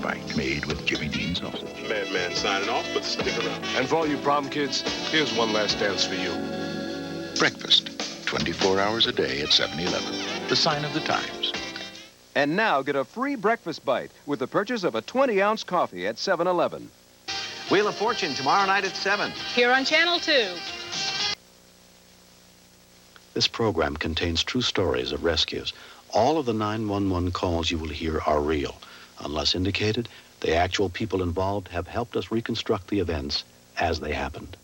bite made with Jimmy Dean sausage. Madman signing off, but stick around. And for all you problem kids, here's one last dance for you. Breakfast, 24 hours a day at 7-Eleven. The sign of the times. And now get a free breakfast bite with the purchase of a 20-ounce coffee at 7-Eleven. Wheel of Fortune tomorrow night at 7. Here on Channel 2. This program contains true stories of rescues. All of the 911 calls you will hear are real. Unless indicated, the actual people involved have helped us reconstruct the events as they happened.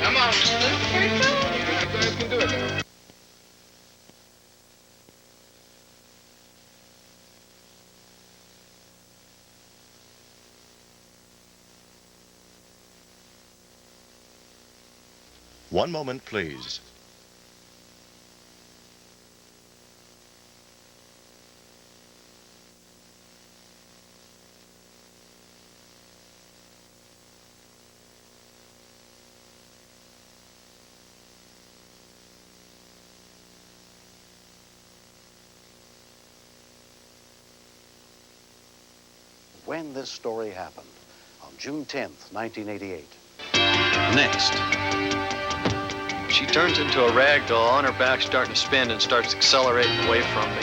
Come on, mister. You guys can do it now. One moment, please. When this story happened, on June 10th, 1988. Next. She turns into a rag doll on her back, starting to spin, and starts accelerating away from me.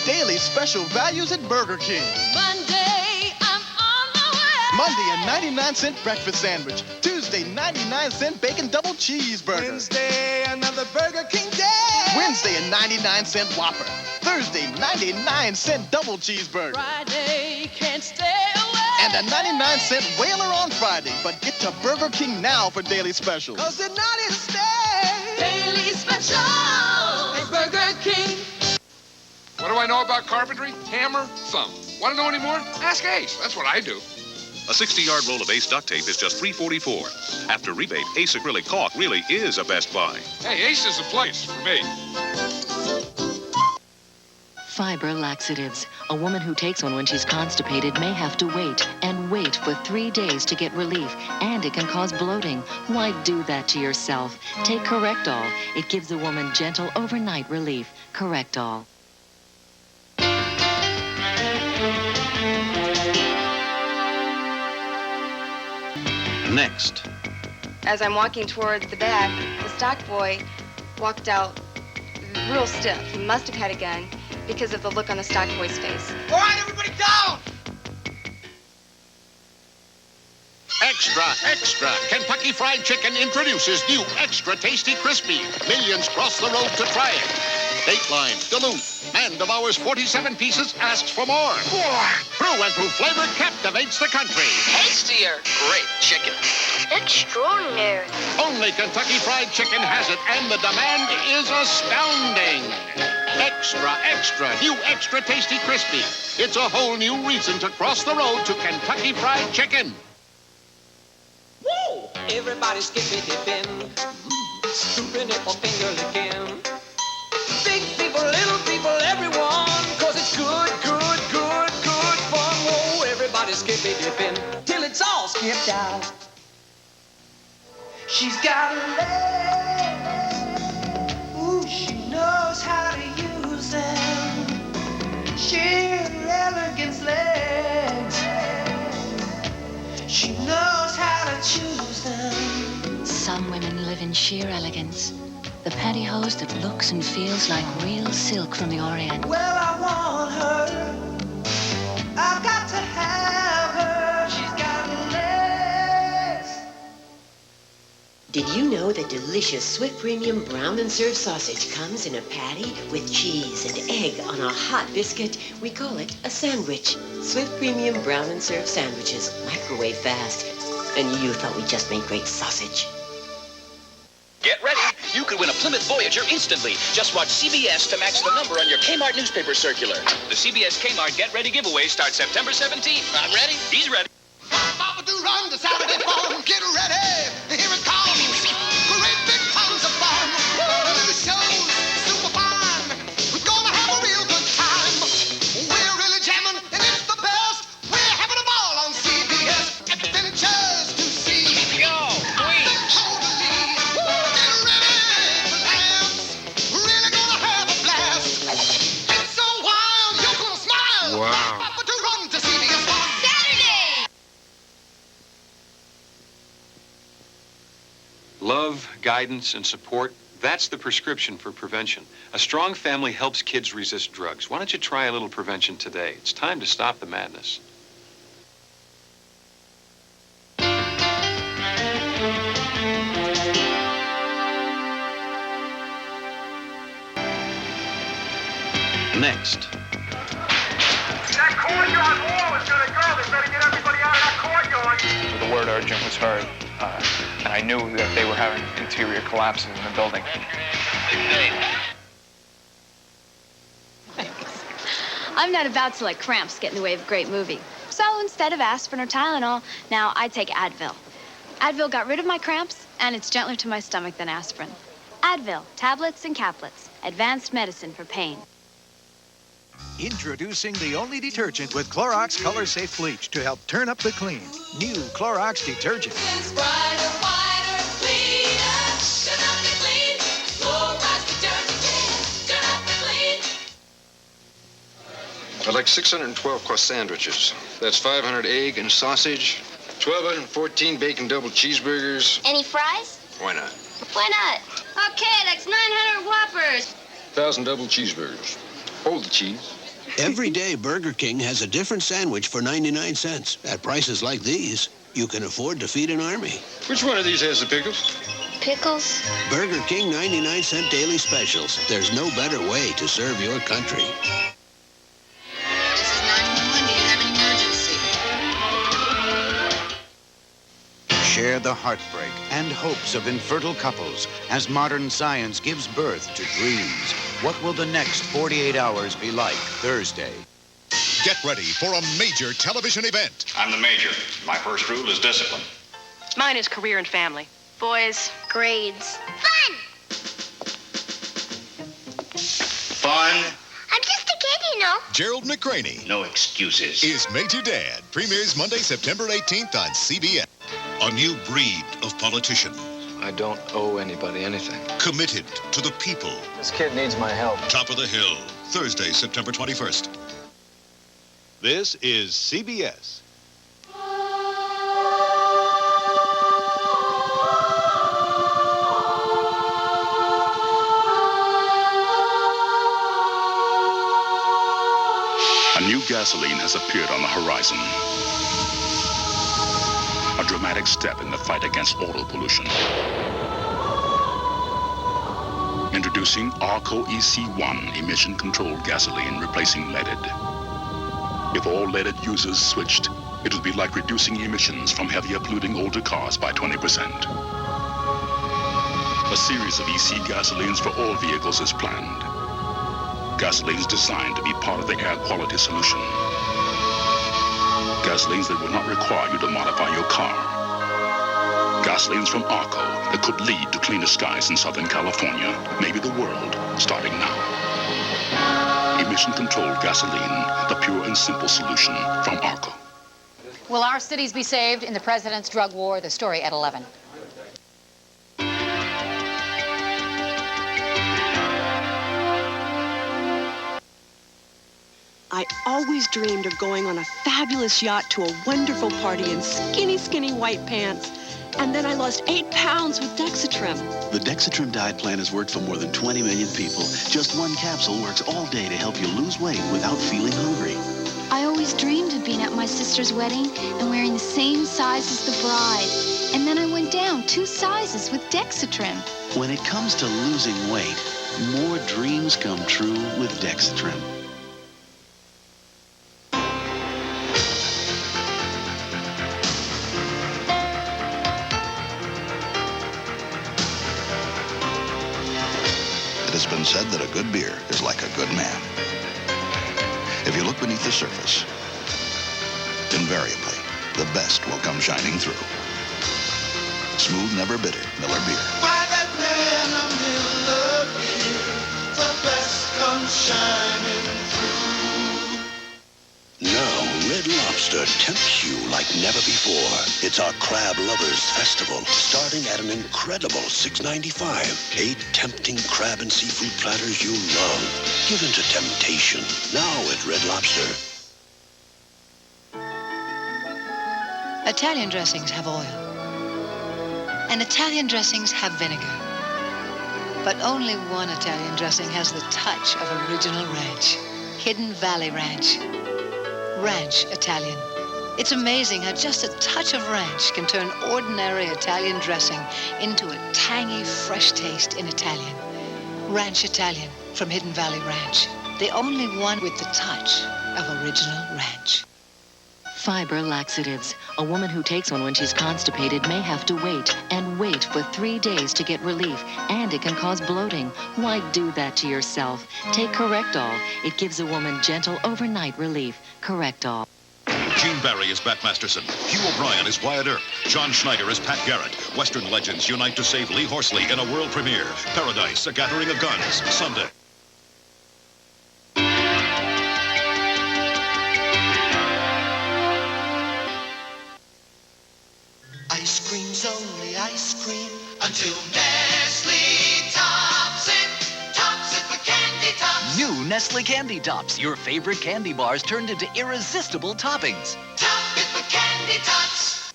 Daily special values at Burger King. Monday, I'm on my way. Monday, a 99-cent breakfast sandwich. Tuesday, 99-cent bacon double cheeseburger. Wednesday, another Burger King day. Wednesday, a 99-cent Whopper. Thursday, 99-cent double cheeseburger. Friday, can't stay away. And a 99-cent Whaler on Friday. But get to Burger King now for daily specials. 'Cause the night is stay. Daily special at Burger King. What do I know about carpentry? Hammer? Thumb. Want to know any more? Ask Ace. That's what I do. A 60-yard roll of Ace duct tape is just $3.44. After rebate, Ace acrylic caulk really is a best buy. Hey, Ace is the place for me. Fiber laxatives. A woman who takes one when she's constipated may have to wait and wait for 3 days to get relief, and it can cause bloating. Why do that to yourself? Take Correctol. It gives a woman gentle overnight relief. Correctol. Next. As I'm walking toward the back, the stock boy walked out real stiff. He must have had a gun because of the look on the stock boy's face. All right, everybody down! Extra, extra. Kentucky Fried Chicken introduces new extra tasty crispy. Millions cross the road to try it. Dateline, Duluth. Man devours 47 pieces, asks for more. Through and through flavor captivates the country. Tastier. Great chicken. Extraordinary. Only Kentucky Fried Chicken has it, and the demand is astounding. Extra, extra. New extra tasty crispy. It's a whole new reason to cross the road to Kentucky Fried Chicken. Whoa! Everybody skippy-dipping. Scooping it for finger licking. Big people, little people, everyone. 'Cause it's good, good, good, good fun. Whoa, everybody skippy-dipping. Till it's all skipped out. She's got legs. Ooh, she knows how to use them. Sheer elegance legs. She knows how to choose them. Some women live in sheer elegance. The pantyhose that looks and feels like real silk from the Orient. Well, I want her. I've got to have her. She's got legs. Did you know that delicious Swift Premium Brown and Serve sausage comes in a patty with cheese and egg on a hot biscuit? We call it a sandwich. Swift Premium Brown and Serve sandwiches, microwave fast. And you thought we just made great sausage. Get ready. You could win a Plymouth Voyager instantly. Just watch CBS to match the number on your Kmart newspaper circular. The CBS Kmart Get Ready giveaway starts September 17th. I'm ready. He's ready. Run to Saturday fun. Get ready. Here it comes. Great big tons of fun. New shows, super fun. We're gonna have a real good time. We're really jamming, and it's the Wow. To run to CBS 1. Saturday! Love, guidance, and support, that's the prescription for prevention. A strong family helps kids resist drugs. Why don't you try a little prevention today? It's time to stop the madness. Next. That courtyard wall is gonna go. They better get everybody out of that courtyard. The word urgent was heard, and I knew that they were having interior collapses in the building. I'm not about to let cramps get in the way of a great movie. So instead of aspirin or Tylenol, now I take Advil. Advil got rid of my cramps, and it's gentler to my stomach than aspirin. Advil, tablets and caplets. Advanced medicine for pain. Introducing the only detergent with Clorox Color Safe Bleach to help turn up the clean. New Clorox detergent. It's brighter, whiter, cleaner. Turn up the clean. Clorox detergent. Turn up the clean. I'd like 612 cross sandwiches. That's 500 egg and sausage, 1,214 bacon double cheeseburgers. Any fries? Why not? Why not? Okay, that's 900 Whoppers. 1,000 double cheeseburgers. Hold the cheese. Every day, Burger King has a different sandwich for 99 cents. At prices like these, you can afford to feed an army. Which one of these has the pickles? Pickles? Burger King 99-cent daily specials. There's no better way to serve your country. This is 911. Do you have an emergency? Share the heartbreak and hopes of infertile couples as modern science gives birth to dreams. What will the next 48 hours be like Thursday? Get ready for a major television event. I'm the major. My first rule is discipline. Mine is career and family. Boys. Grades. Fun! Fun. I'm just a kid, you know. Gerald McCraney No excuses. is Major Dad. Premieres Monday, September 18th on CBS. A new breed of politician. I don't owe anybody anything. Committed to the people. This kid needs my help. Top of the Hill. Thursday, September 21st. This is CBS. A new gasoline has appeared on the horizon. A dramatic step in the fight against auto pollution. Introducing Arco EC1 emission-controlled gasoline replacing leaded. If all leaded users switched, it would be like reducing emissions from heavier polluting older cars by 20%. A series of EC gasolines for all vehicles is planned. Gasolines designed to be part of the air quality solution. Gasolines that will not require you to modify your car. Gasolines from Arco that could lead to cleaner skies in Southern California, maybe the world, starting now. Emission-controlled gasoline, the pure and simple solution from Arco. Will our cities be saved in the president's drug war? The story at 11. I always dreamed of going on a fabulous yacht to a wonderful party in skinny, skinny white pants. And then I lost 8 pounds with Dexatrim. The Dexatrim diet plan has worked for more than 20 million people. Just one capsule works all day to help you lose weight without feeling hungry. I always dreamed of being at my sister's wedding and wearing the same size as the bride. And then I went down 2 sizes with Dexatrim. When it comes to losing weight, more dreams come true with Dexatrim. It has been said that a good beer is like a good man. If you look beneath the surface, invariably, the best will come shining through. Smooth, never bitter, Miller Beer. By that man, a Miller beer, the best comes shining through. Now, Red Lobster tempts you like never before. It's our Crab Lovers Festival, starting at an incredible $6.95. 8 tempting crab and seafood platters you'll love. Give in to temptation, now at Red Lobster. Italian dressings have oil. And Italian dressings have vinegar. But only one Italian dressing has the touch of original ranch. Hidden Valley Ranch. Ranch Italian. It's amazing how just a touch of ranch can turn ordinary Italian dressing into a tangy, fresh taste in Italian. Ranch Italian from Hidden Valley Ranch. The only one with the touch of original ranch. Fiber laxatives. A woman who takes one when she's constipated may have to wait and wait for 3 days to get relief, and it can cause bloating. Why do that to yourself? Take Correctol. It gives a woman gentle overnight relief. Correctol. Gene Barry is Bat Masterson. Hugh O'Brien is Wyatt Earp. John Schneider is Pat Garrett. Western legends unite to save Lee Horsley in a world premiere. Paradise, a gathering of guns. Sunday. Ice cream's only ice cream until Nestle tops it for candy tops. New Nestle Candy Tops, your favorite candy bars turned into irresistible toppings. Top it for candy tops.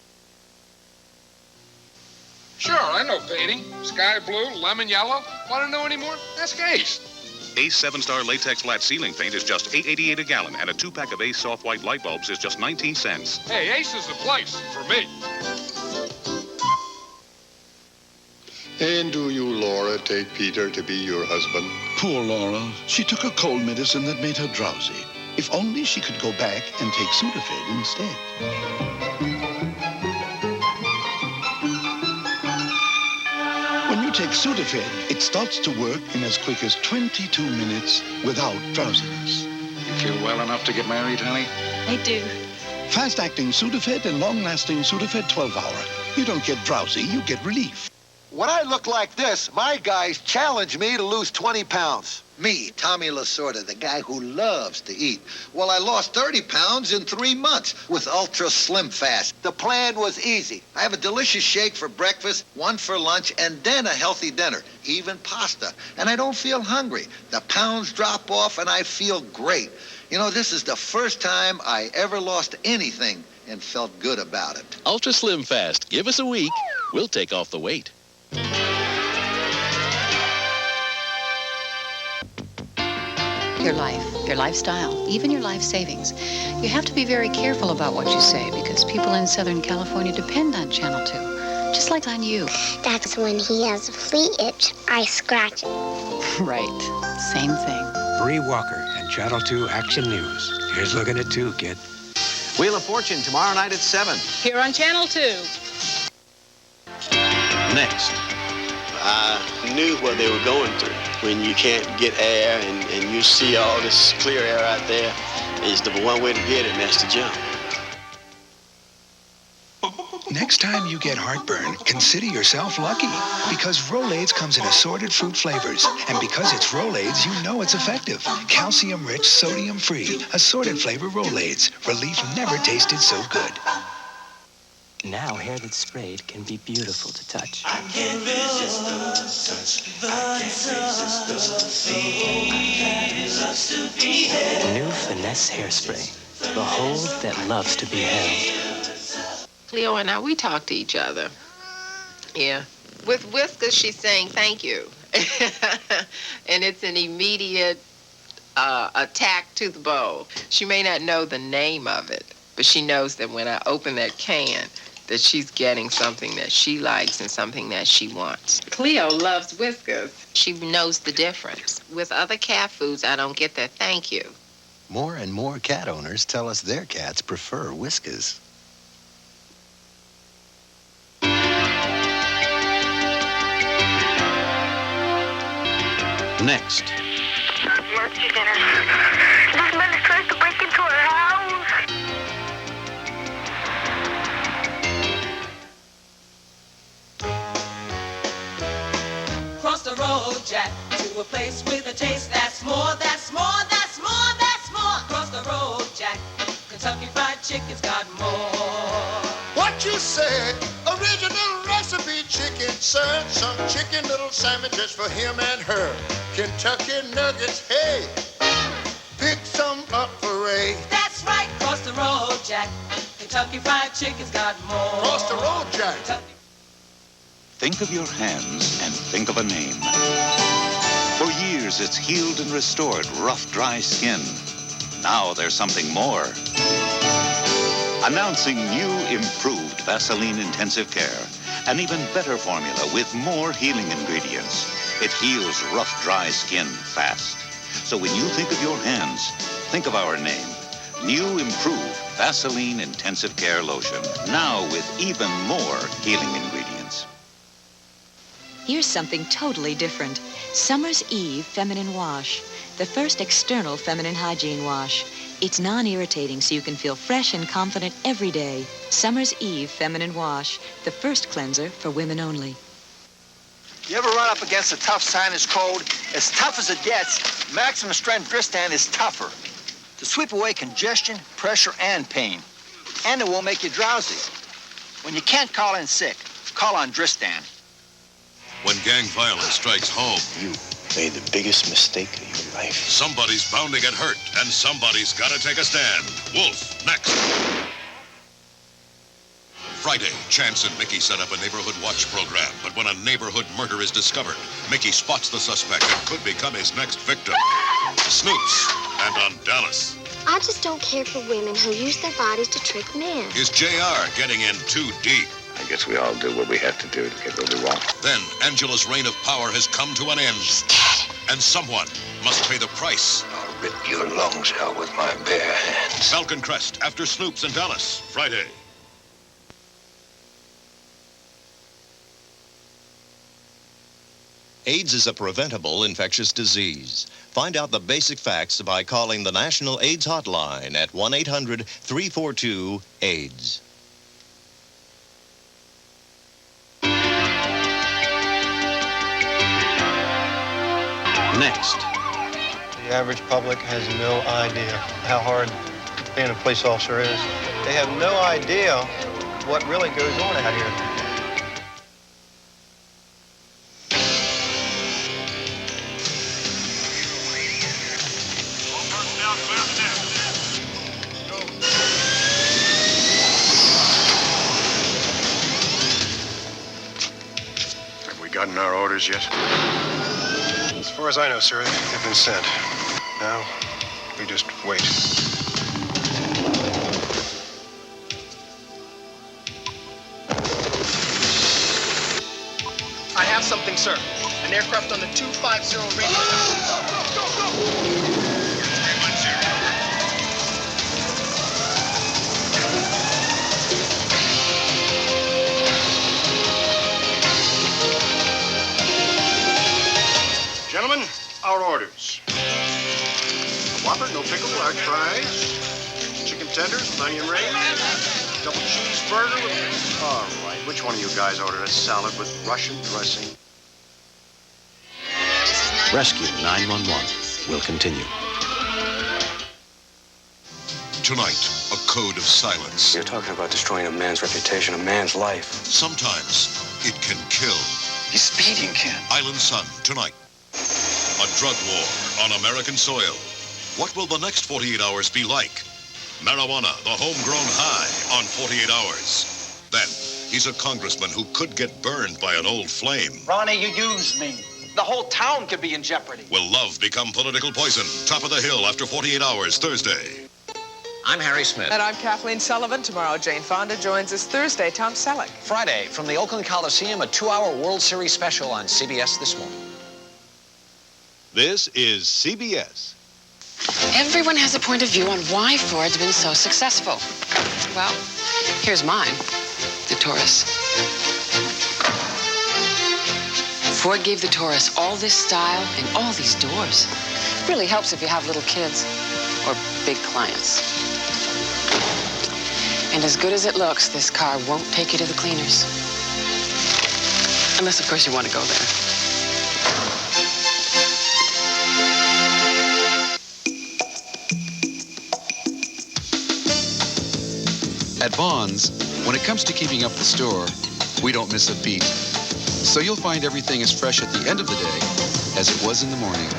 Sure, I know painting. Sky blue, lemon yellow. Want to know any more? Ask Ace. Ace 7-star latex flat ceiling paint is just $8.88 a gallon, and a 2-pack of Ace soft white light bulbs is just 19 cents. Hey, Ace is the place for me. And do you, Laura, take Peter to be your husband? Poor Laura. She took a cold medicine that made her drowsy. If only she could go back and take Sudafed instead. When you take Sudafed, it starts to work in as quick as 22 minutes without drowsiness. You feel well enough to get married, honey? I do. Fast-acting Sudafed and long-lasting Sudafed 12-hour. You don't get drowsy, you get relief. When I look like this, my guys challenge me to lose 20 pounds. Me, Tommy Lasorda, the guy who loves to eat. Well, I lost 30 pounds in 3 months with Ultra Slim Fast. The plan was easy. I have a delicious shake for breakfast, one for lunch, and then a healthy dinner, even pasta. And I don't feel hungry. The pounds drop off, and I feel great. You know, this is the first time I ever lost anything and felt good about it. Ultra Slim Fast. Give us a week. We'll take off the weight. Your life, your lifestyle, even your life savings. You have to be very careful about what you say because people in Southern California depend on Channel 2, just like on you. That's when he has a flea itch, I scratch it. Right, same thing. Bree Walker and Channel 2 Action News. Here's looking at 2, kid. Wheel of Fortune tomorrow night at 7. Here on Channel 2. Next. I knew what they were going through. When you can't get air and you see all this clear air out there, it's the one way to get it, and that's to jump. Next time you get heartburn, consider yourself lucky because Rolaids comes in assorted fruit flavors. And because it's Rolaids, you know it's effective. Calcium-rich, sodium-free, assorted flavor Rolaids. Relief never tasted so good. Now hair that's sprayed can be beautiful to touch. I can't resist the touch. I can't resist the feel. Loves to be held. New Finesse Hairspray. The hold that loves to be held. Cleo and I, we talk to each other. Yeah. With Whiskers, she's saying thank you. And it's an immediate attack to the bowl. She may not know the name of it, but she knows that when I open that can, that she's getting something that she likes and something that she wants. Cleo loves Whiskers. She knows the difference. With other cat foods, I don't get that thank you. More and more cat owners tell us their cats prefer Whiskers. Next. What's your dinner? This man is trying to break into our house. Cross the road, Jack, to a place with a taste that's more, that's more, that's more, that's more. Cross the road, Jack, Kentucky Fried Chicken's got more. What you said? Original recipe chicken, sir. Some chicken little sandwiches for him and her. Kentucky nuggets, hey. Pick some up for Ray. That's right, cross the road, Jack. Kentucky Fried Chicken's got more. Cross the road, Jack. Think of your hands and think of a name. For years, it's healed and restored rough, dry skin. Now there's something more. Announcing new, improved Vaseline Intensive Care. An even better formula with more healing ingredients. It heals rough, dry skin fast. So when you think of your hands, think of our name. New, improved Vaseline Intensive Care Lotion. Now with even more healing ingredients. Here's something totally different. Summer's Eve Feminine Wash. The first external feminine hygiene wash. It's non-irritating so you can feel fresh and confident every day. Summer's Eve Feminine Wash. The first cleanser for women only. You ever run up against a tough sinus cold? As tough as it gets, maximum strength Dristan is tougher. To sweep away congestion, pressure, and pain. And it won't make you drowsy. When you can't call in sick, call on Dristan. When gang violence strikes home, You made the biggest mistake of your life. somebody's bound to get hurt, and somebody's got to take a stand. Wolf, next. Friday, Chance and Mickey set up a neighborhood watch program, but when a neighborhood murder is discovered, Mickey spots the suspect and could become his next victim. Snoops, and on Dallas. I just don't care for women who use their bodies to trick men. Is JR getting in too deep? I guess we all do what we have to do to get what we want. Then Angela's reign of power has come to an end. And someone must pay the price. I'll rip your lungs out with my bare hands. Falcon Crest after Snoops and Dallas, Friday. AIDS is a preventable infectious disease. Find out the basic facts by calling the National AIDS Hotline at 1-800-342-AIDS. Next. The average public has no idea how hard being a police officer is. They have no idea what really goes on out here. Have we gotten our orders yet? As far as I know, sir, they've been sent. Now, we just wait. I have something, sir. An aircraft on the 250 radio. Go! Gentlemen, our orders. A Whopper, no pickle, large fries, chicken tenders with onion rings, double cheeseburger with... All right, which one of you guys ordered a salad with Russian dressing? Rescue 911 will continue. Tonight, a code of silence. You're talking about destroying a man's reputation, a man's life. Sometimes it can kill. He's speeding, Ken. Island Sun, tonight. A drug war on American soil. What will the next 48 hours be like? Marijuana, the homegrown high on 48 hours. Then, he's a congressman who could get burned by an old flame. Ronnie, you used me. The whole town could be in jeopardy. Will love become political poison? Top of the Hill after 48 hours, Thursday. I'm Harry Smith. And I'm Kathleen Sullivan. Tomorrow, Jane Fonda joins us. Thursday, Tom Selleck. Friday, from the Oakland Coliseum, a 2-hour World Series special on CBS This Morning. This is CBS. Everyone has a point of view on why Ford's been so successful. Well, here's mine, the Taurus. Ford gave the Taurus all this style and all these doors. Really helps if you have little kids or big clients. And as good as it looks, this car won't take you to the cleaners. Unless, of course, you want to go there. At Vons, when it comes to keeping up the store, we don't miss a beat. So you'll find everything as fresh at the end of the day as it was in the morning.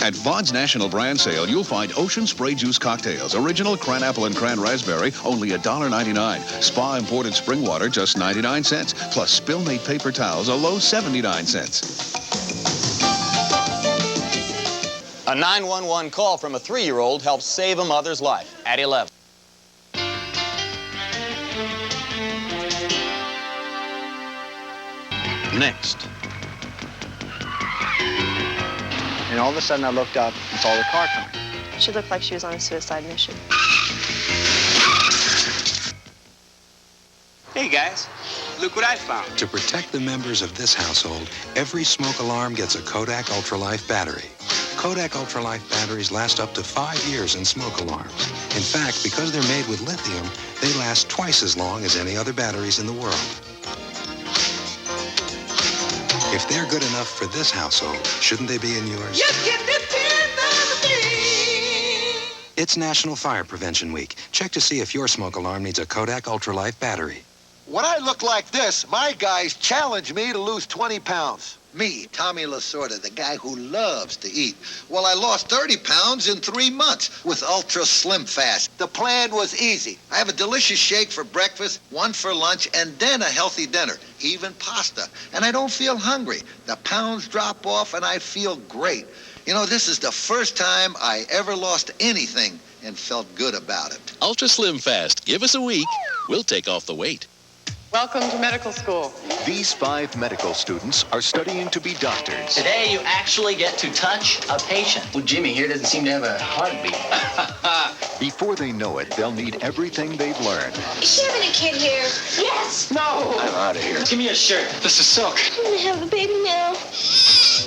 At Vaughn's National Brand Sale, you'll find Ocean Spray Juice Cocktails, original cran apple and cran raspberry, only $1.99. Spa imported spring water, just 99 cents. Plus Spill-Mate paper towels, a low 79 cents. A 911 call from a 3-year-old helps save a mother's life at 11. Next. And all of a sudden I looked up and saw the car coming. She looked like she was on a suicide mission. Hey guys, look what I found. To protect the members of this household, every smoke alarm gets a Kodak Ultralife battery. Kodak Ultralife batteries last up to 5 years in smoke alarms. In fact, because they're made with lithium, they last twice as long as any other batteries in the world. If they're good enough for this household, shouldn't they be in yours? You can depend on me. It's National Fire Prevention Week. Check to see if your smoke alarm needs a Kodak Ultralife battery. When I look like this, my guys challenge me to lose 20 pounds. Me, Tommy Lasorda, the guy who loves to eat. Well, I lost 30 pounds in 3 months with Ultra Slim Fast. The plan was easy. I have a delicious shake for breakfast, one for lunch, and then a healthy dinner, even pasta. And I don't feel hungry. The pounds drop off and I feel great. You know, this is the first time I ever lost anything and felt good about it. Ultra Slim Fast. Give us a week. We'll take off the weight. Welcome to medical school. These 5 medical students are studying to be doctors. Today, you actually get to touch a patient. Well, Jimmy here doesn't seem to have a heartbeat. Before they know it, they'll need everything they've learned. Is she having a kid here? Yes. No! I'm out of here. Give me a shirt. This is silk. I'm gonna have a baby now.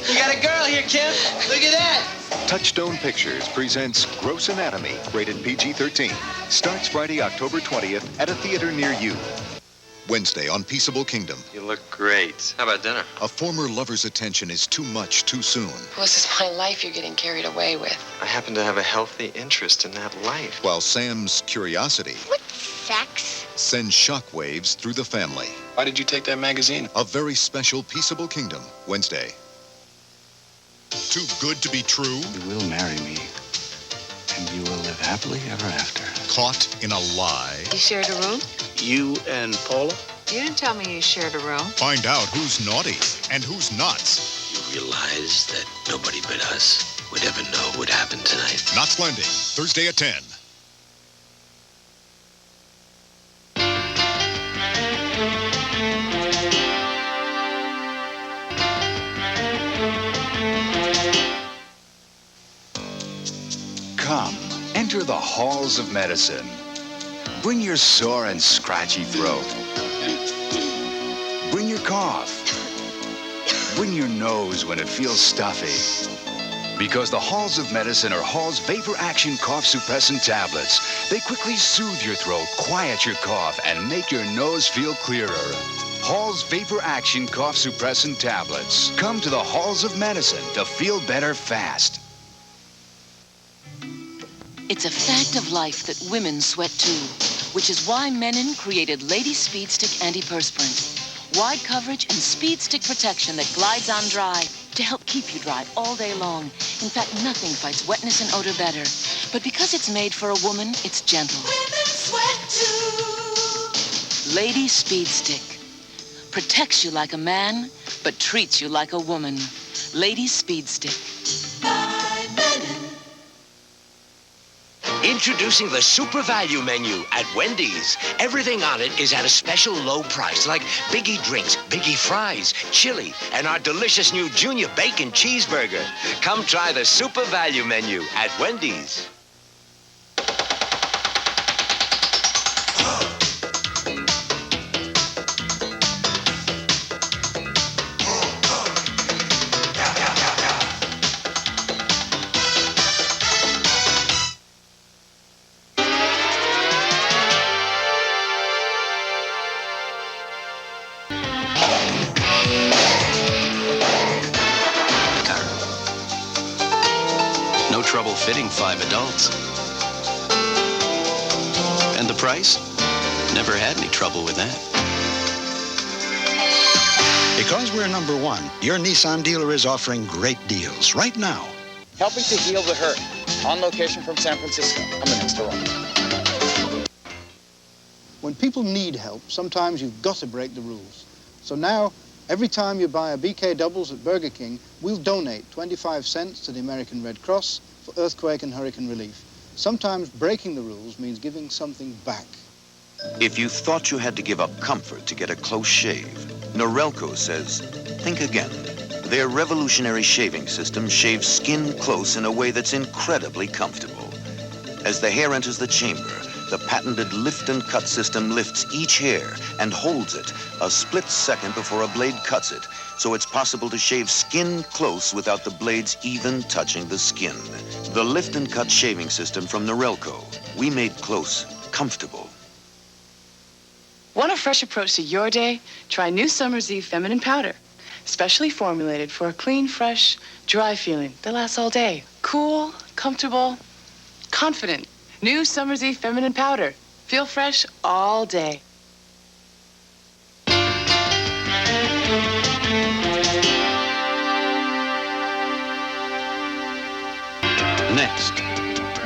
You got a girl here, Kim. Look at that. Touchstone Pictures presents Gross Anatomy, rated PG-13. Starts Friday, October 20th at a theater near you. Wednesday on Peaceable Kingdom. You look great. How about dinner? A former lover's attention is too much too soon. Well, this is my life you're getting carried away with. I happen to have a healthy interest in that life. While Sam's curiosity Sex? sends shockwaves through the family. Why did you take that magazine? A very special Peaceable Kingdom, Wednesday. Too good to be true? You will marry me, and you will live happily ever after. Caught in a lie? You shared a room? You and Paula? You didn't tell me you shared a room. Find out who's naughty and who's nuts. You realize that nobody but us would ever know what happened tonight. Knots Landing, Thursday at 10. Come, enter the halls of medicine. Bring your sore and scratchy throat. Bring your cough. Bring your nose when it feels stuffy. Because the halls of medicine are Hall's Vapor Action Cough Suppressant Tablets. They quickly soothe your throat, quiet your cough, and make your nose feel clearer. Hall's Vapor Action Cough Suppressant Tablets. Come to the halls of medicine to feel better fast. It's a fact of life that women sweat too, which is why Menon created Lady Speed Stick Antiperspirant. Wide coverage and speed stick protection that glides on dry to help keep you dry all day long. In fact, nothing fights wetness and odor better. But because it's made for a woman, it's gentle. Women sweat too. Lady Speed Stick. Protects you like a man, but treats you like a woman. Lady Speed Stick. By Menon. Introducing the Super Value Menu at Wendy's. Everything on it is at a special low price, like Biggie Drinks, Biggie Fries, Chili, and our delicious new Junior Bacon Cheeseburger. Come try the Super Value Menu at Wendy's. Trouble fitting 5 adults. And the price? Never had any trouble with that. Because we're #1, your Nissan dealer is offering great deals right now. helping to heal the hurt. On location from San Francisco. I'm the next door. When people need help, sometimes you've got to break the rules. So now, every time you buy a BK Doubles at Burger King, we'll donate 25 cents to the American Red Cross for earthquake and hurricane relief. Sometimes breaking the rules means giving something back. If you thought you had to give up comfort to get a close shave, Norelco says, think again. Their revolutionary shaving system shaves skin close in a way that's incredibly comfortable. As the hair enters the chamber, the patented lift and cut system lifts each hair and holds it a split second before a blade cuts it, so it's possible to shave skin close without the blades even touching the skin. The lift and cut shaving system from Norelco. We made close comfortable. Want a fresh approach to your day? Try new Summer's Eve Feminine Powder. Specially formulated for a clean, fresh, dry feeling that lasts all day. Cool, comfortable, confident. New Summer's Eve Feminine Powder. Feel fresh all day. Next.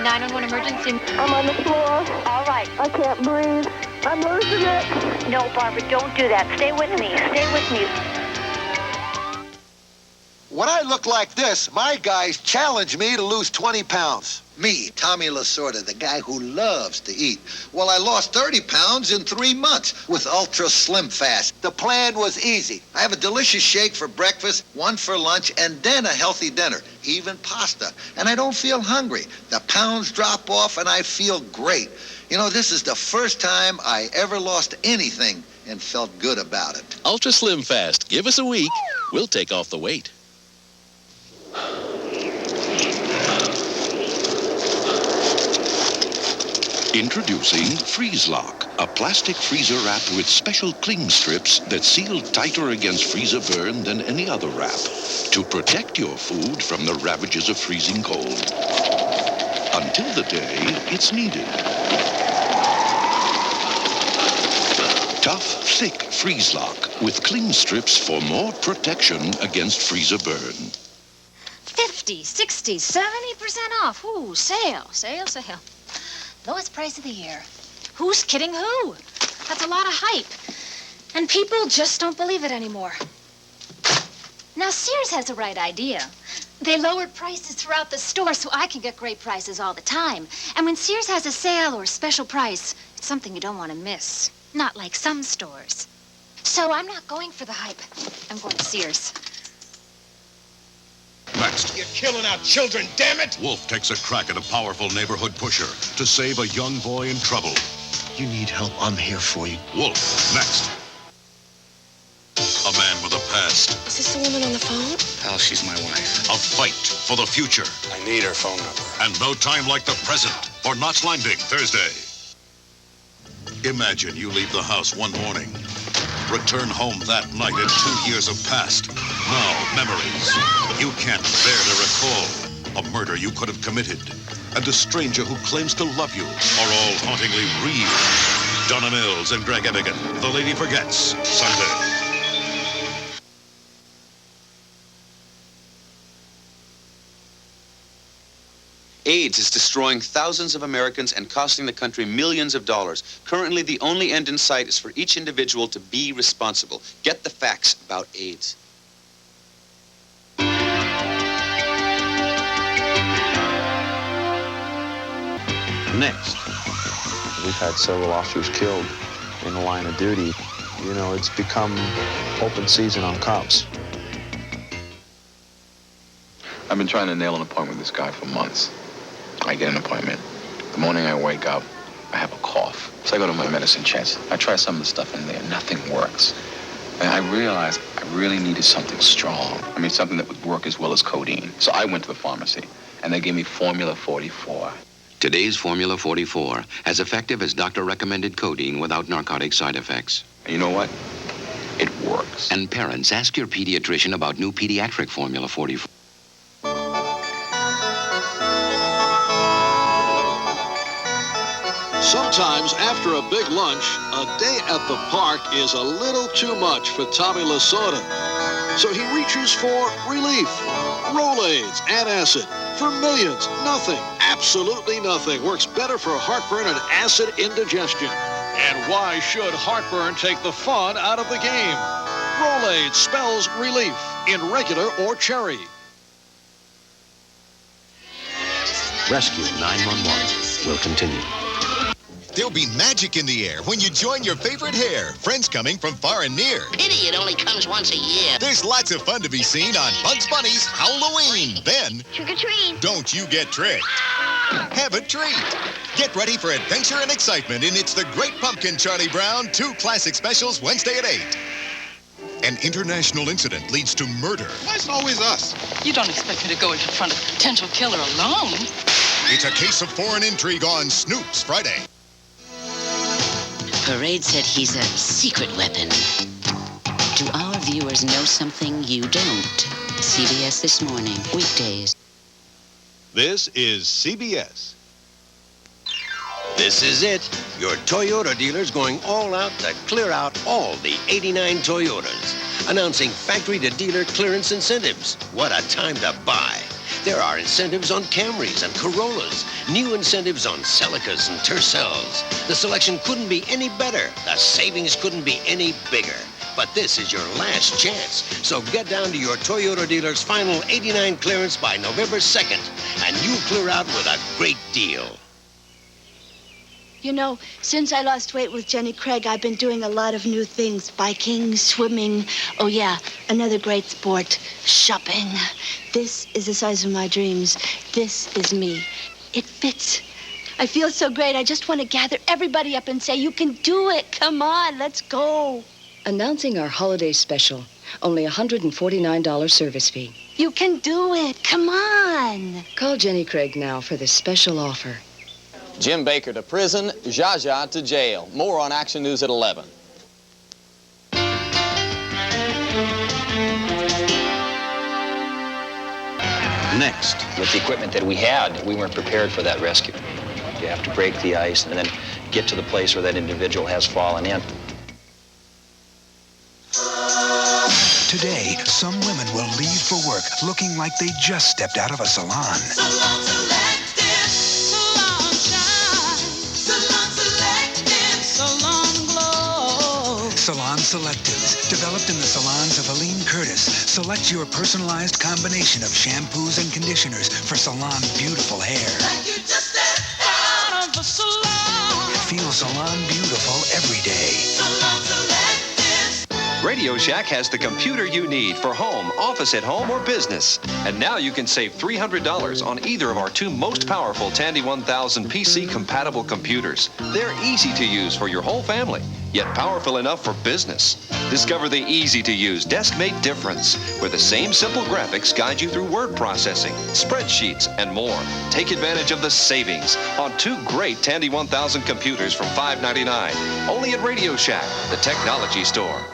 911 emergency. I'm on the floor. All right. I can't breathe. I'm losing it. No, Barbara, don't do that. Stay with me. Stay with me. When I look like this, my guys challenge me to lose 20 pounds. Me, Tommy Lasorda, the guy who loves to eat. Well, I lost 30 pounds in 3 months with Ultra Slim Fast. The plan was easy. I have a delicious shake for breakfast, one for lunch, and then a healthy dinner, even pasta. And I don't feel hungry. The pounds drop off, and I feel great. You know, this is the first time I ever lost anything and felt good about it. Ultra Slim Fast. Give us a week. We'll take off the weight. Introducing Freeze Lock, a plastic freezer wrap with special cling strips that seal tighter against freezer burn than any other wrap to protect your food from the ravages of freezing cold until the day it's needed. Tough, thick Freeze Lock with cling strips for more protection against freezer burn. 50, 60, 70% off. Ooh, sale, sale, sale. Lowest price of the year. Who's kidding who? That's a lot of hype. And people just don't believe it anymore. Now, Sears has the right idea. They lowered prices throughout the store so I can get great prices all the time. And when Sears has a sale or a special price, it's something you don't want to miss. Not like some stores. So I'm not going for the hype. I'm going to Sears. Next. You're killing our children, damn it! Wolf takes a crack at a powerful neighborhood pusher to save a young boy in trouble. You need help, I'm here for you. Wolf, next. A man with a past. Is this the woman on the phone? Pal, she's my wife. A fight for the future. I need her phone number. And no time like the present for Knots Landing, Thursday. Imagine you leave the house one morning. Return home that night and 2 years have passed. Now, memories you can't bear to recall. A murder you could have committed. And a stranger who claims to love you are all hauntingly real. Donna Mills and Greg Evigan, The Lady Forgets, Sunday. AIDS is destroying thousands of Americans and costing the country millions of dollars. Currently, the only end in sight is for each individual to be responsible. Get the facts about AIDS. Next. We've had several officers killed in the line of duty. You know, it's become open season on cops. I've been trying to nail an appointment with this guy for months. I get an appointment. The morning I wake up, I have a cough. So I go to my medicine chest. I try some of the stuff in there. Nothing works. And I realized I really needed something strong. I mean, something that would work as well as codeine. So I went to the pharmacy, and they gave me Formula 44. Today's Formula 44, as effective as doctor-recommended codeine without narcotic side effects. And you know what? It works. And parents, ask your pediatrician about new pediatric Formula 44. Sometimes after a big lunch, a day at the park is a little too much for Tommy Lasorda. So he reaches for relief, Rolaids, antacid, For millions, nothing, absolutely nothing, works better for heartburn and acid indigestion. And why should heartburn take the fun out of the game? Rolaids spells relief in regular or cherry. Rescue 911 will continue. There'll be magic in the air when you join your favorite hair. Friends coming from far and near. Pity it only comes once a year. There's lots of fun to be seen on Bugs Bunny's Halloween. Then, Trick or treat. don't you get tricked. Have a treat. Get ready for adventure and excitement in It's the Great Pumpkin, Charlie Brown. 2 classic specials Wednesday at 8. An international incident leads to murder. Why is it always us? You don't expect me to go in front of a potential killer alone. It's a case of foreign intrigue on Snoops Friday. Parade said he's a secret weapon. Do our viewers know something you don't? CBS This Morning, weekdays. This is CBS. This is it. Your Toyota dealer's going all out to clear out all the 89 Toyotas. Announcing factory-to-dealer clearance incentives. What a time to buy. There are incentives on Camrys and Corollas, new incentives on Celicas and Tercels. The selection couldn't be any better. The savings couldn't be any bigger. But this is your last chance. So get down to your Toyota dealer's final 89 clearance by November 2nd, and you'll clear out with a great deal. You know, since I lost weight with Jenny Craig, I've been doing a lot of new things. Biking, swimming. Oh, yeah, another great sport. Shopping. This is the size of my dreams. This is me. It fits. I feel so great. I just want to gather everybody up and say, you can do it. Come on, let's go. Announcing our holiday special. Only $149 service fee. You can do it. Come on. Call Jenny Craig now for this special offer. Jim Baker to prison, Zsa Zsa to jail. More on Action News at 11. Next. With the equipment that we had, we weren't prepared for that rescue. You have to break the ice and then get to the place where that individual has fallen in. Today, some women will leave for work looking like they just stepped out of a salon. Salon Selectives, developed in the salons of Aline Curtis. Select your personalized combination of shampoos and conditioners for salon beautiful hair. Like you just stepped out of the salon. Feel salon beautiful every day. Salon Selectives. Radio Shack has the computer you need for home, office at home, or business. And now you can save $300 on either of our 2 most powerful Tandy 1000 PC-compatible computers. They're easy to use for your whole family, yet powerful enough for business. Discover the easy-to-use desk-mate difference, where the same simple graphics guide you through word processing, spreadsheets, and more. Take advantage of the savings on 2 great Tandy 1000 computers from $599, only at Radio Shack, the technology store.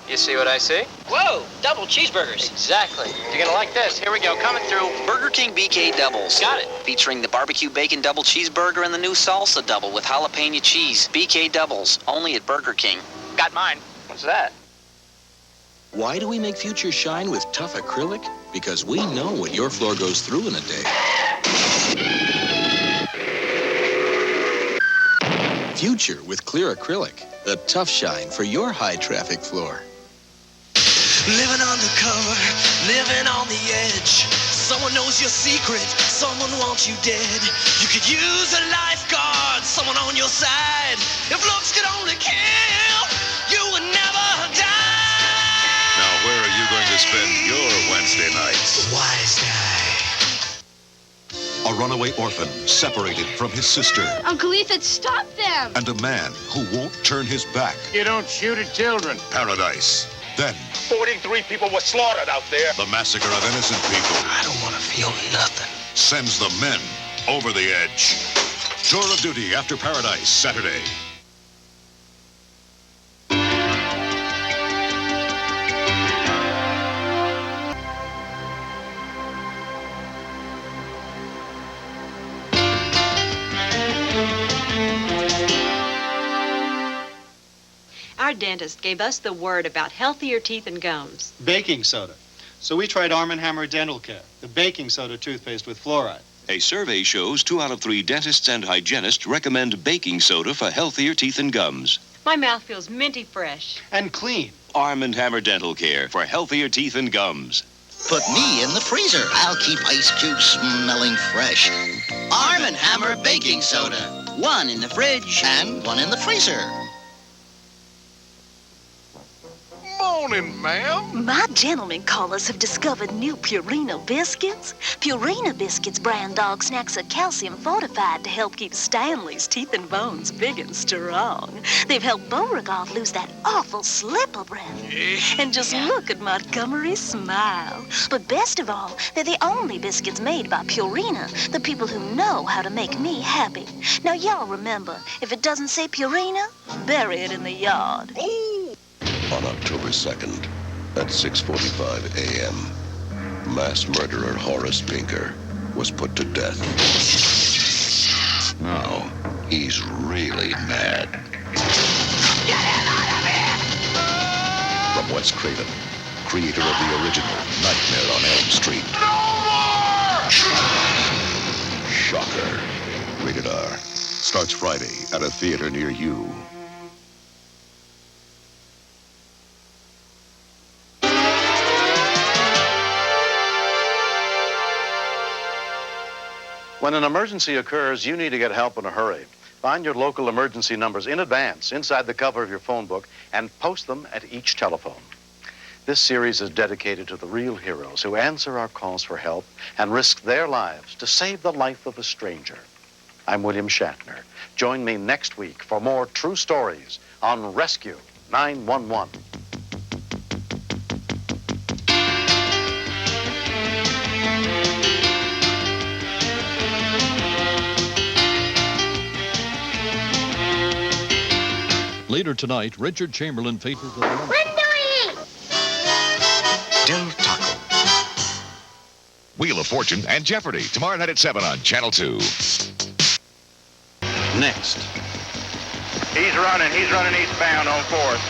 You see what I see? Whoa, double cheeseburgers. Exactly. You're gonna like this. Here we go, coming through. Burger King BK Doubles. Got it. Featuring the barbecue bacon double cheeseburger and the new salsa double with jalapeno cheese. BK Doubles, only at Burger King. Got mine. What's that? Why do we make Future shine with tough acrylic? Because we know what your floor goes through in a day. Future with clear acrylic. The tough shine for your high-traffic floor. Living undercover, living on the edge. Someone knows your secret, someone wants you dead. You could use a lifeguard, someone on your side. If looks could only kill, you would never die. Now, where are you going to spend your Wednesday nights? Wise guy. A runaway orphan separated from his sister. Uncle Ethan, stop them! And a man who won't turn his back. You don't shoot at children. Paradise. Then 43 people were slaughtered out there. the massacre of innocent people. I don't want to feel nothing. Sends the men over the edge. Tour of Duty after Paradise, Saturday. Our dentist gave us the word about healthier teeth and gums. Baking soda. So we tried Arm & Hammer Dental Care, the baking soda toothpaste with fluoride. A survey shows 2 out of 3 dentists and hygienists recommend baking soda for healthier teeth and gums. My mouth feels minty fresh. And clean. Arm & Hammer Dental Care for healthier teeth and gums. Put me in the freezer. I'll keep ice cubes smelling fresh. Arm & Hammer Baking Soda. 1 in the fridge and 1 in the freezer. Morning, ma'am. My gentlemen callers have discovered new Purina biscuits. Purina biscuits brand dog snacks are calcium fortified to help keep Stanley's teeth and bones big and strong. They've helped Beauregard lose that awful slipper breath. And just look at Montgomery's smile. But best of all, they're the only biscuits made by Purina, the people who know how to make me happy. Now, y'all remember, if it doesn't say Purina, bury it in the yard. On October 2nd, at 6:45 a.m., mass murderer Horace Pinker was put to death. Now, he's really mad. Get him out of here! From Wes Craven, creator of the original Nightmare on Elm Street. Shocker. Rated R. Starts Friday at a theater near you. When an emergency occurs, you need to get help in a hurry. Find your local emergency numbers in advance inside the cover of your phone book and post them at each telephone. This series is dedicated to the real heroes who answer our calls for help and risk their lives to save the life of a stranger. I'm William Shatner. Join me next week for more true stories on Rescue 911. Later tonight, Richard Chamberlain faces a... Del Taco. Wheel of Fortune and Jeopardy, tomorrow night at 7 on Channel 2. Next. He's running eastbound on 4th.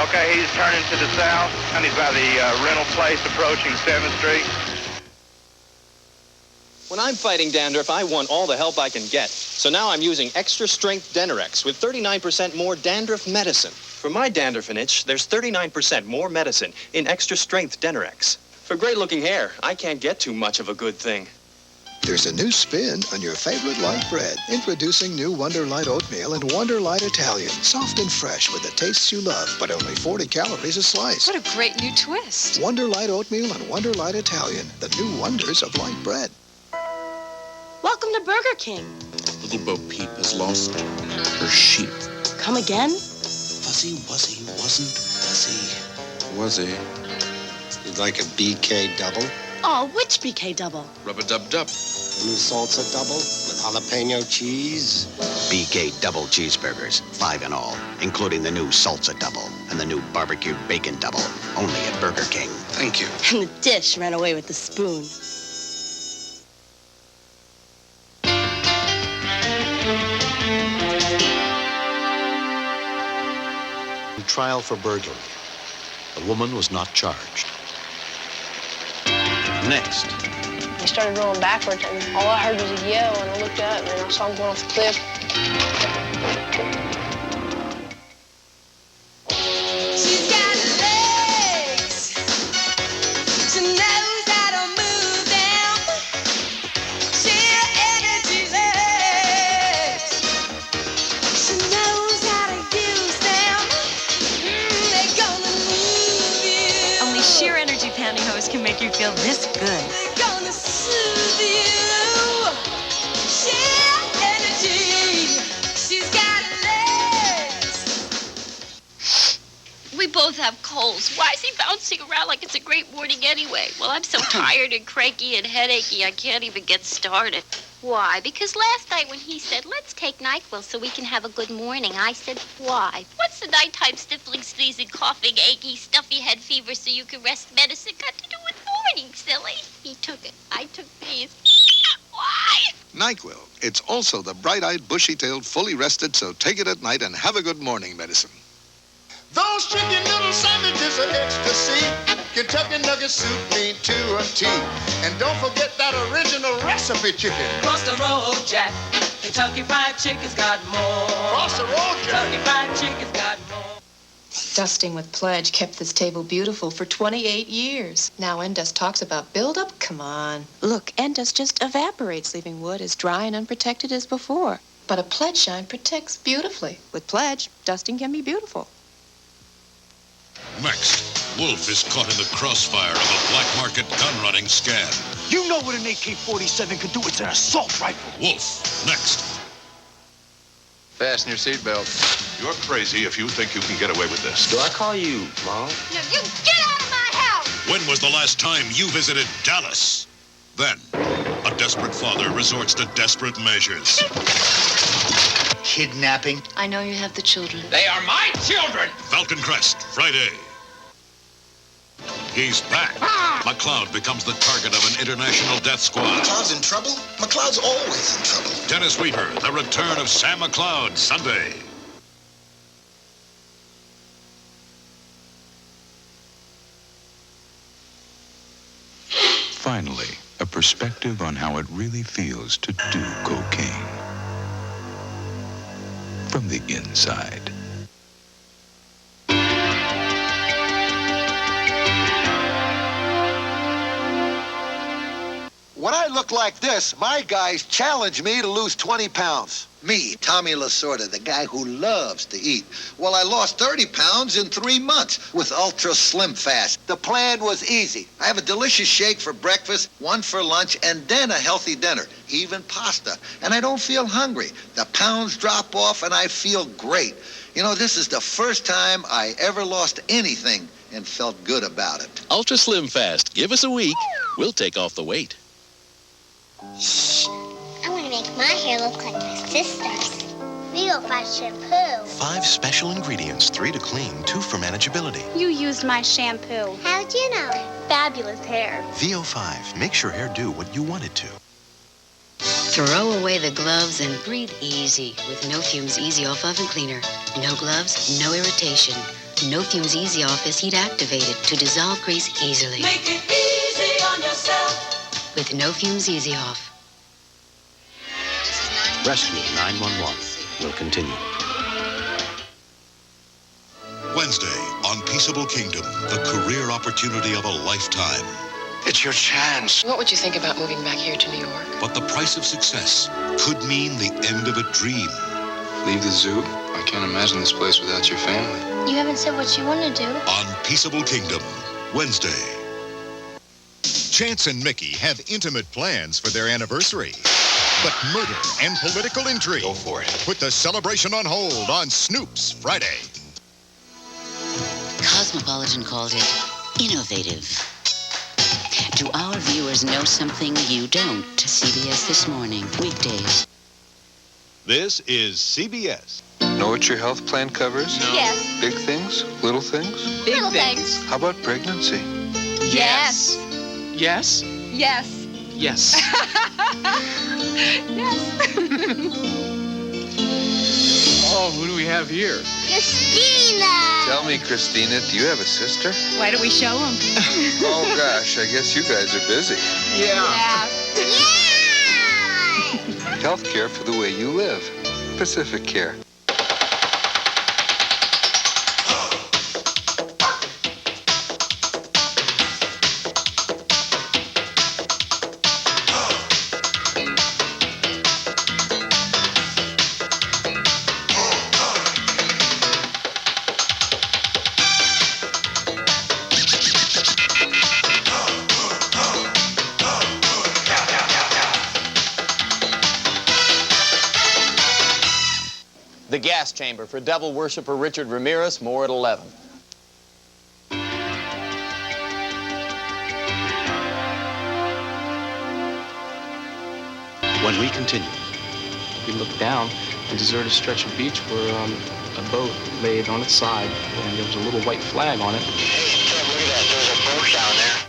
Okay, he's turning to the south, and he's by the rental place approaching 7th Street. When I'm fighting dandruff, I want all the help I can get. So now I'm using extra strength Denerex with 39% more dandruff medicine. For my dandruff and itch, there's 39% more medicine in extra strength Denerex. For great looking hair, I can't get too much of a good thing. There's a new spin on your favorite light bread. Introducing new Wonder Light Oatmeal and Wonder Light Italian. Soft and fresh with the tastes you love, but only 40 calories a slice. What a great new twist. Wonder Light Oatmeal and Wonder Light Italian. The new wonders of light bread. Welcome to Burger King. Little Bo Peep has lost her sheep. Come again? Fuzzy, Wuzzy, wasn't fuzzy. Was he? You'd like a BK double? Oh, which BK double? Rub-a-dub-dub. The new salsa double with jalapeno cheese? BK double cheeseburgers, 5 in all, including the new salsa double and the new barbecued bacon double, only at Burger King. Thank you. And the dish ran away with the spoon. Trial for burglary. The woman was not charged. Next. He started rolling backwards, and all I heard was a yell, and I looked up, and I saw him going off the cliff. She's got legs. She knows how to move them. Sheer energy legs. She knows how to use them. They're gonna move you. Only sheer energy pantyhose can make you feel this good. They're gonna soothe you. Sheer energy. She's got legs. We both have colds. Why is he bouncing around like it's a great morning anyway? Well, I'm so tired and cranky and headachy, I can't even get started. Why? Because last night when he said, let's take NyQuil so we can have a good morning, I said, why? What's the nighttime sniffling, sneezing, coughing, achy, stuffy head fever so you can rest medicine got to do with morning, silly? He took it. I took these. Why? NyQuil. It's also the bright-eyed, bushy-tailed, fully rested, so take it at night and have a good morning medicine. Those chicken little sandwiches are ecstasy. Kentucky nugget soup me to a T. And don't forget that original recipe chicken. Cross the road, Jack. Kentucky Fried Chicken's got more. Cross the road, Jack. Kentucky Fried Chicken's got more. Dusting with Pledge kept this table beautiful for 28 years. Now Endust talks about buildup? Come on. Look, Endust just evaporates, leaving wood as dry and unprotected as before. But a Pledge shine protects beautifully. With Pledge, dusting can be beautiful. Next, Wolf is caught in the crossfire of a black market gun-running scam. You know what an AK-47 can do. It's an assault rifle. Wolf, next. Fasten your seatbelt. You're crazy if you think you can get away with this. Do I call you Mom? No, you get out of my house! When was the last time you visited Dallas? Then, a desperate father resorts to desperate measures. Kidnapping? I know you have the children. They are my children! Falcon Crest, Friday. He's back. McCloud becomes the target of an international death squad. McCloud's in trouble? McCloud's always in trouble. Dennis Weaver, the return of Sam McCloud, Sunday. Finally, a perspective on how it really feels to do cocaine. From the inside. When I look like this, my guys challenge me to lose 20 pounds. Me, Tommy Lasorda, the guy who loves to eat. Well, I lost 30 pounds in 3 months with Ultra Slim Fast. The plan was easy. I have a delicious shake for breakfast, one for lunch, and then a healthy dinner, even pasta. And I don't feel hungry. The pounds drop off and I feel great. You know, this is the first time I ever lost anything and felt good about it. Ultra Slim Fast. Give us a week. We'll take off the weight. Shh. I want to make my hair look like my sister's. VO5 shampoo. 5 special ingredients, 3 to clean, 2 for manageability. You used my shampoo. How'd you know? Fabulous hair. VO5 makes your hair do what you want it to. Throw away the gloves and breathe easy with No Fumes Easy Off Oven Cleaner. No gloves, no irritation. No Fumes Easy Off is heat activated to dissolve grease easily. Make it easy on yourself. With No Fumes Easy Off. Rescue 911 will continue. Wednesday, on Peaceable Kingdom, the career opportunity of a lifetime. It's your chance. What would you think about moving back here to New York? But the price of success could mean the end of a dream. Leave the zoo? I can't imagine this place without your family. You haven't said what you want to do. On Peaceable Kingdom, Wednesday. Chance and Mickey have intimate plans for their anniversary. But murder and political intrigue Go for it. put the celebration on hold on Snoop's Friday. Cosmopolitan called it innovative. Do our viewers know something you don't? CBS This Morning, weekdays. This is CBS. Know what your health plan covers? No. Yes. Big things? Little things? Big things. How about pregnancy? Yes. Yes? Yes. Yes. Oh, who do we have here? Christina. Tell me, Christina, do you have a sister? Why don't we show them? Oh, gosh, I guess you guys are busy. Yeah. Healthcare for the way you live. Pacific Care. The Gas Chamber for devil worshiper Richard Ramirez, more at 11. When we continue. We looked down a deserted stretch of beach where a boat laid on its side, and there was a little white flag on it. Hey, Tim, look at that. There's a boat down there.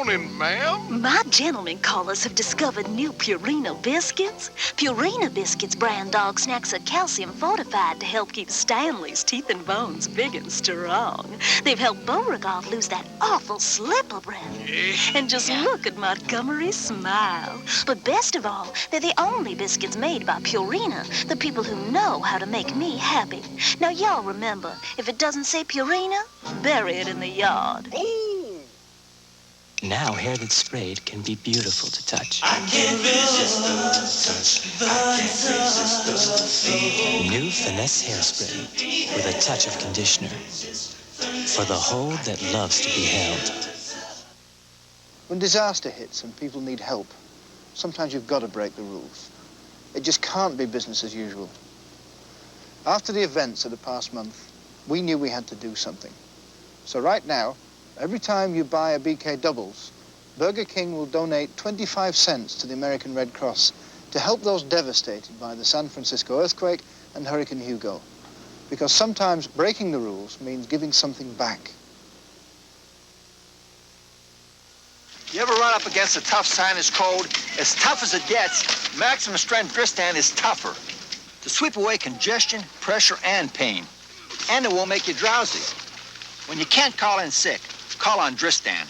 morning, ma'am. My gentlemen callers have discovered new Purina biscuits. Purina biscuits brand dog snacks are calcium fortified to help keep Stanley's teeth and bones big and strong. They've helped Beauregard lose that awful slipper breath. And just look at Montgomery's smile. But best of all, they're the only biscuits made by Purina, the people who know how to make me happy. Now, y'all remember, if it doesn't say Purina, bury it in the yard. Now hair that's sprayed can be beautiful to touch. I can't resist the touch. I can't resist the feel. New Finesse Hairspray with a touch of conditioner for the hold that loves to be held. When disaster hits and people need help, sometimes you've got to break the rules. It just can't be business as usual. After the events of the past month, we knew we had to do something. So right now, every time you buy a BK Doubles, Burger King will donate 25 cents to the American Red Cross to help those devastated by the San Francisco earthquake and Hurricane Hugo. Because sometimes breaking the rules means giving something back. You ever run up against a tough sinus cold? As tough as it gets, maximum strength Dristan is tougher. To sweep away congestion, pressure, and pain. And it won't make you drowsy. When you can't call in sick, call on Dristan.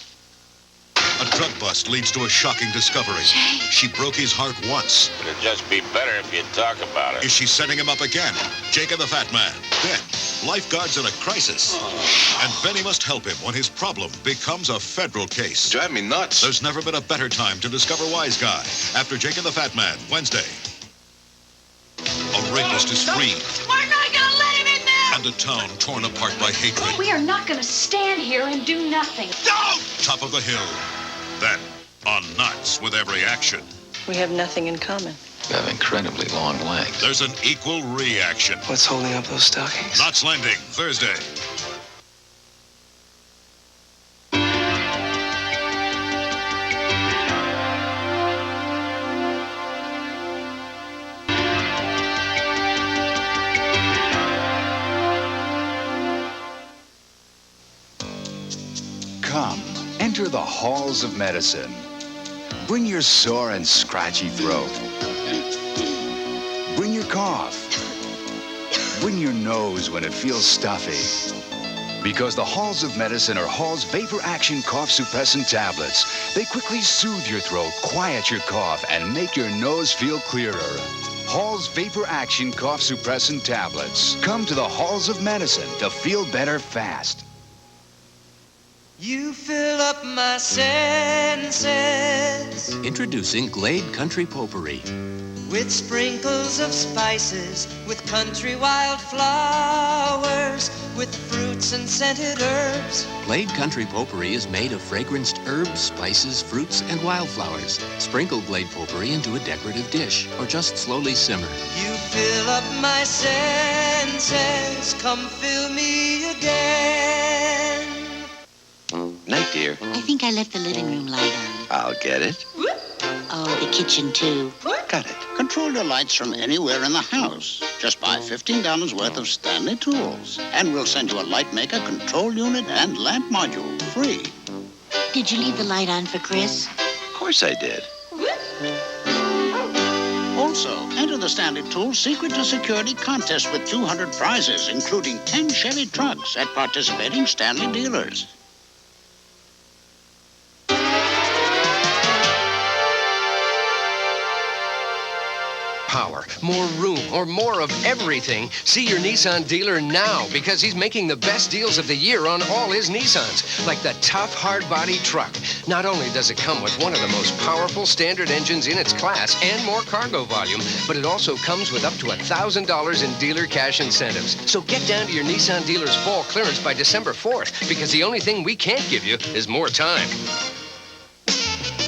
A drug bust leads to a shocking discovery. She broke his heart once. It'd just be better if you'd talk about it. Is she setting him up again? Jake and the Fat Man. Then, lifeguard's in a crisis. And Benny must help him when his problem becomes a federal case. Drive me nuts. There's never been a better time to discover Wise Guy. After Jake and the Fat Man, Wednesday. A rapist is freed. We're not gonna let him in there! And a town torn apart by hatred. We are not gonna stand here and do nothing. No! Top of the hill. Then, on Knots with every action. We have nothing in common. You have incredibly long legs. There's an equal reaction. What's holding up those stockings? Knots Landing, Thursday. Come, enter the halls of medicine. Bring your sore and scratchy throat. Bring your cough. Bring your nose when it feels stuffy. Because the halls of medicine are Hall's Vapor Action Cough Suppressant tablets. They quickly soothe your throat, quiet your cough, and make your nose feel clearer. Hall's Vapor Action Cough Suppressant tablets. Come to the halls of medicine to feel better fast. You fill up my senses Introducing Glade Country Potpourri. with sprinkles of spices, with country wildflowers, with fruits and scented herbs. Glade Country Potpourri is made of fragranced herbs, spices, fruits, and wildflowers. Sprinkle Glade Potpourri into a decorative dish, or just slowly simmer. You fill up my senses, come fill me again. Night, dear. I think I left the living room light on. I'll get it. Oh, the kitchen, too. Got it. Control your lights from anywhere in the house. Just buy $15 worth of Stanley tools. And we'll send you a light maker, control unit, and lamp module free. Did you leave the light on for Chris? Of course I did. Also, enter the Stanley Tools Secret to Security contest with 200 prizes, including 10 Chevy trucks at participating Stanley dealers. Power, more room, or more of everything. See your Nissan dealer now because he's making the best deals of the year on all his Nissans, like the tough hard body truck. Not only does it come with one of the most powerful standard engines in its class and more cargo volume, but it also comes with up to $1,000 in dealer cash incentives. So get down to your Nissan dealer's fall clearance by December 4th because the only thing we can't give you is more time.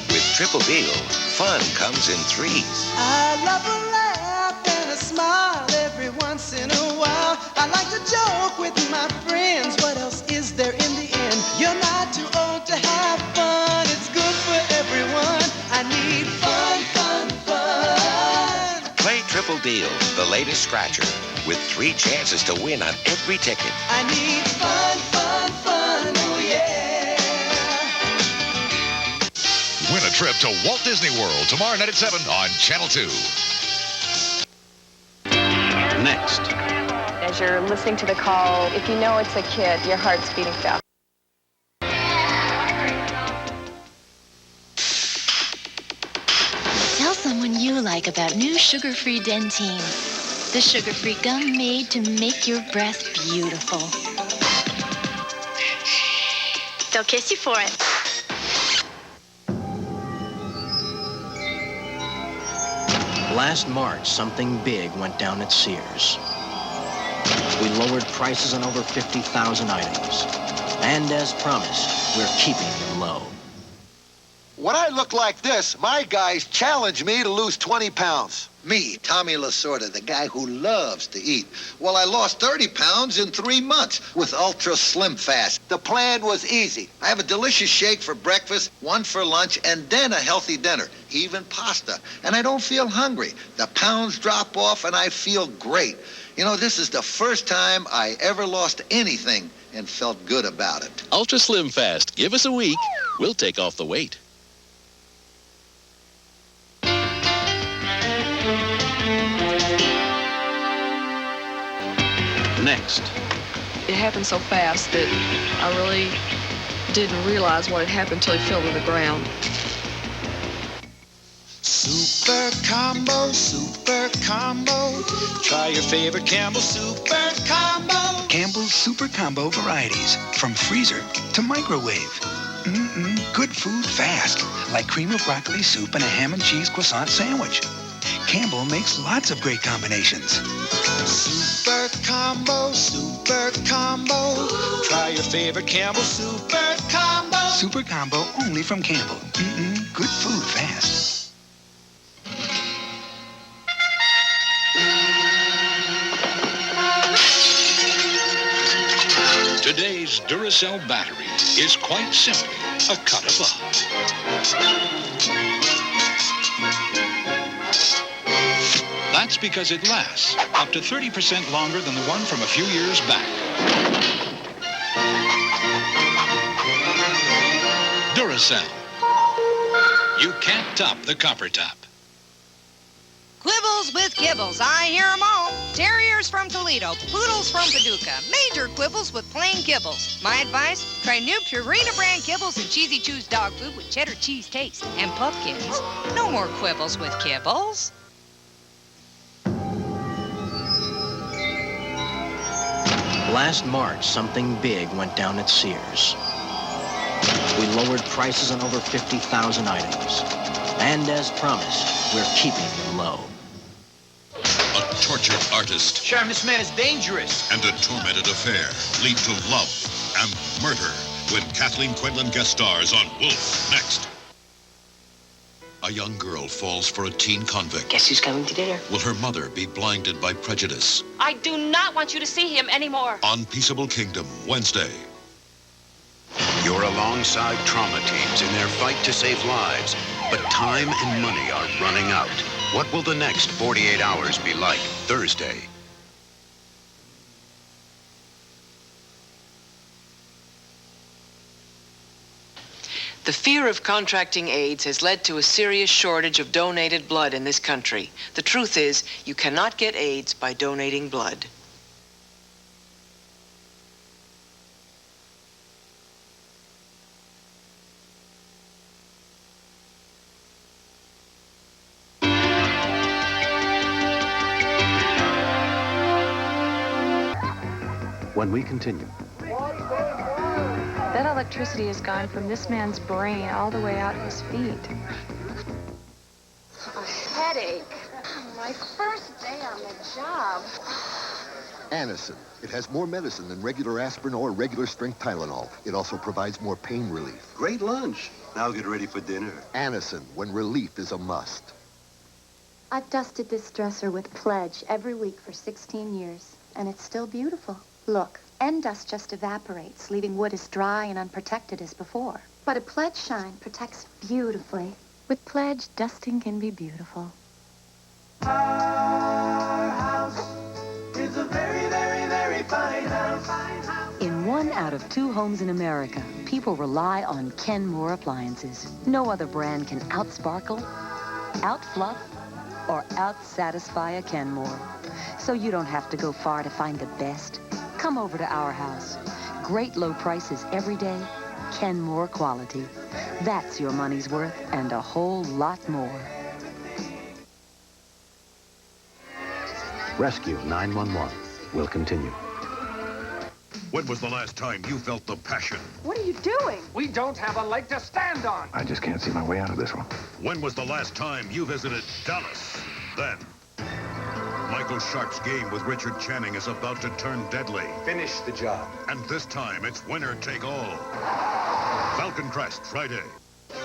With Triple Deal, fun comes in threes. I love a laugh and a smile every once in a while. I like to joke with my friends. What else is there in the end? You're not too old to have fun. It's good for everyone. I need fun, fun, fun. Play Triple Deal, the latest scratcher, with 3 chances to win on every ticket. I need fun, fun, fun. Oh, yeah. trip to Walt Disney World tomorrow night at 7 on Channel 2. Next. As you're listening to the call, if you know it's a kid, your heart's beating fast. Tell someone you like about new sugar-free Dentine. The sugar-free gum made to make your breath beautiful. They'll kiss you for it. Last March, something big went down at Sears. We lowered prices on over 50,000 items. And as promised, we're keeping them low. When I look like this, my guys challenge me to lose 20 pounds. Me, Tommy Lasorda, the guy who loves to eat. Well, I lost 30 pounds in 3 months with Ultra Slim Fast. The plan was easy. I have a delicious shake for breakfast, one for lunch, and then a healthy dinner, even pasta. And I don't feel hungry. The pounds drop off and I feel great. You know, this is the first time I ever lost anything and felt good about it. Ultra Slim Fast. Give us a week. We'll take off the weight. Next. It happened so fast that I really didn't realize what had happened until he fell to the ground. Super Combo, Super Combo. Try your favorite Campbell Super Combo. Campbell's Super Combo varieties, from freezer to microwave. Good food fast, like cream of broccoli soup and a ham and cheese croissant sandwich. Campbell makes lots of great combinations. Super Combo, Super Combo. Try your favorite Campbell Super Combo. Super Combo only from Campbell. Good food fast. Today's Duracell battery is quite simply a cut above. That's because it lasts up to 30% longer than the one from a few years back. Duracell. You can't top the copper top. Quibbles with kibbles, I hear 'em all. Terriers from Toledo, poodles from Paducah, major quibbles with plain kibbles. My advice, try new Purina brand kibbles and Cheesy Chews dog food with cheddar cheese taste. And pumpkins, no more quibbles with kibbles. Last March, something big went down at Sears. We lowered prices on over 50,000 items. And as promised, we're keeping them low. A tortured artist Sharon, this man is dangerous. and a tormented affair lead to love and murder when Kathleen Quinlan guest stars on Wolf next. A young girl falls for a teen convict. Guess who's coming to dinner? Will her mother be blinded by prejudice? I do not want you to see him anymore. On Peaceable Kingdom, Wednesday. You're alongside trauma teams in their fight to save lives, but time and money are running out. What will the next 48 hours be like? Thursday. The fear of contracting AIDS has led to a serious shortage of donated blood in this country. The truth is, you cannot get AIDS by donating blood. When we continue. That electricity has gone from this man's brain all the way out to his feet. A headache. My first day on the job. Anacin. It has more medicine than regular aspirin or regular strength Tylenol. It also provides more pain relief. Great lunch. Now get ready for dinner. Anacin, when relief is a must. I've dusted this dresser with Pledge every week for 16 years, and it's still beautiful. Look, end dust just evaporates, leaving wood as dry and unprotected as before. But a Pledge shine protects beautifully. With Pledge, dusting can be beautiful. Our house is a very, very, very fine house. In 1 hour. out of 2 homes in America, people rely on Kenmore appliances. No other brand can outsparkle, outfluff, or out-satisfy a Kenmore. So you don't have to go far to find the best. Come over to our house. Great low prices every day. Kenmore quality. That's your money's worth and a whole lot more. Rescue 911 will continue. When was the last time you felt the passion? What are you doing? We don't have a leg to stand on. I just can't see my way out of this one. When was the last time you visited Dallas? Then, Michael Sharp's game with Richard Channing is about to turn deadly. Finish the job. And this time, it's winner take all. Falcon Crest, Friday.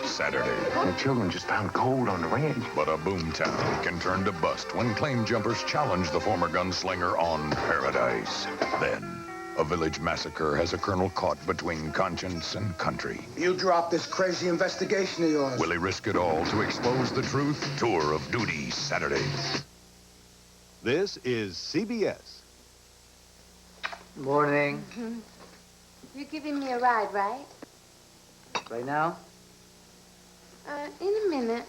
Saturday. The children just found gold on the range. But a boomtown can turn to bust when claim jumpers challenge the former gunslinger on Paradise. Then, a village massacre has a colonel caught between conscience and country. You drop this crazy investigation of yours. Will he risk it all to expose the truth? Tour of Duty, Saturday. This is CBS. Morning. You're giving me a ride, right? Right now? In a minute.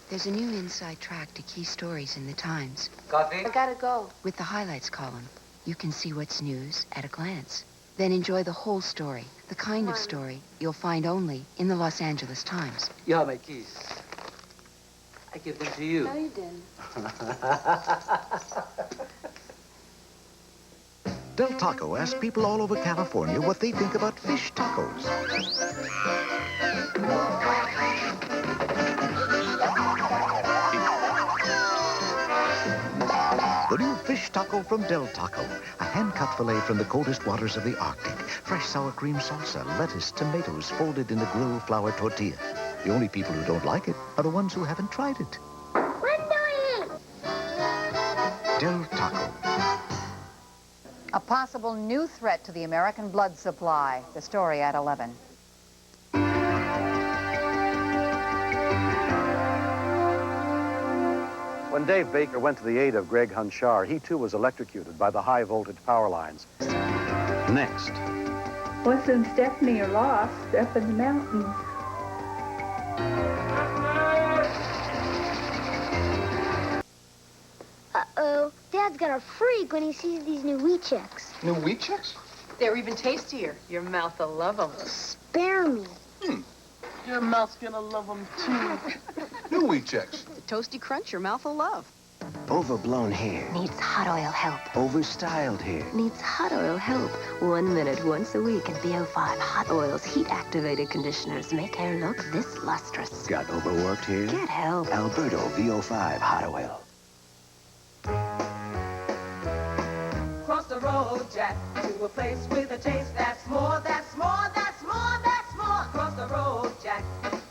There's a new inside track to key stories in the Times. Coffee? I gotta go. With the highlights column, you can see what's news at a glance. Then enjoy the whole story, the kind of story you'll find only in the Los Angeles Times. You have my keys. I give them to you. No, you didn't. Del Taco asks people all over California what they think about fish tacos. The new fish taco from Del Taco. A hand-cut filet from the coldest waters of the Arctic. Fresh sour cream salsa, lettuce, tomatoes folded in a grilled flour tortilla. The only people who don't like it are the ones who haven't tried it. Del Taco. A possible new threat to the American blood supply. The story at 11. When Dave Baker went to the aid of Greg Hunchar, he too was electrocuted by the high-voltage power lines. Next. Wes and Stephanie are lost up in the mountains. Uh-oh. Dad's gonna freak when he sees these new wheat checks. New wheat checks? They're even tastier. Your mouth will love them. Spare me. Your mouth's gonna love them too. New wheat checks. The toasty crunch your mouth will love. Overblown hair. Needs hot oil help. Overstyled hair. Needs hot oil help. 1 minute, once a week, and VO5 Hot Oil's heat-activated conditioners make hair look this lustrous. Got overworked hair? Get help. Alberto VO5 Hot Oil. Cross the road, Jack, to a place with a taste that's more, that's more, that's more, that's more. Cross the road, Jack,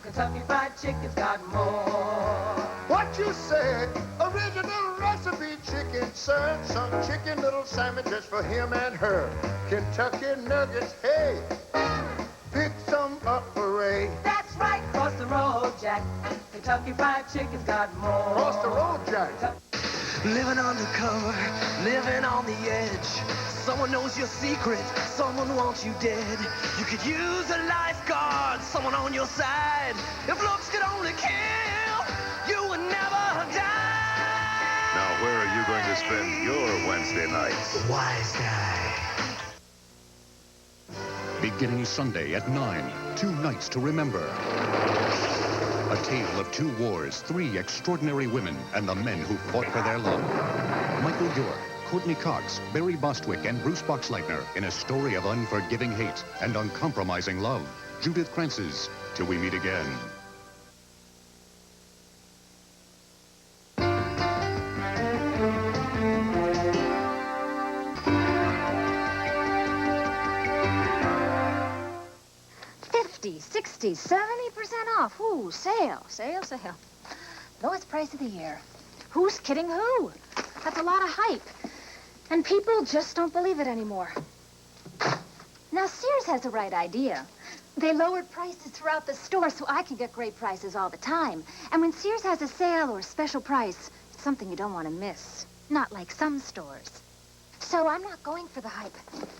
Kentucky Fried Chicken's got more. What you say? Original recipe chicken, sir. Some chicken little sandwiches for him and her. Kentucky nuggets, hey. Pick some up for Ray. That's right, cross the road, Jack, Kentucky Fried Chicken's got more. Cross the road, Jack. Living undercover, living on the edge. Someone knows your secret, someone wants you dead. You could use a lifeguard, someone on your side. If looks could only kill, you would never die. Now, where are you going to spend your Wednesday nights? Wise guy. Beginning Sunday at 9, 2 nights to remember. A tale of 2 wars, 3 extraordinary women, and the men who fought for their love. Michael York, Courtney Cox, Barry Bostwick, and Bruce Boxleitner in a story of unforgiving hate and uncompromising love. Judith Krantz's Till We Meet Again. $50, $60, 70% off. Ooh, sale, sale, sale. Lowest price of the year. Who's kidding who? That's a lot of hype. And people just don't believe it anymore. Now, Sears has the right idea. They lowered prices throughout the store so I can get great prices all the time. And when Sears has a sale or a special price, it's something you don't want to miss. Not like some stores. So I'm not going for the hype.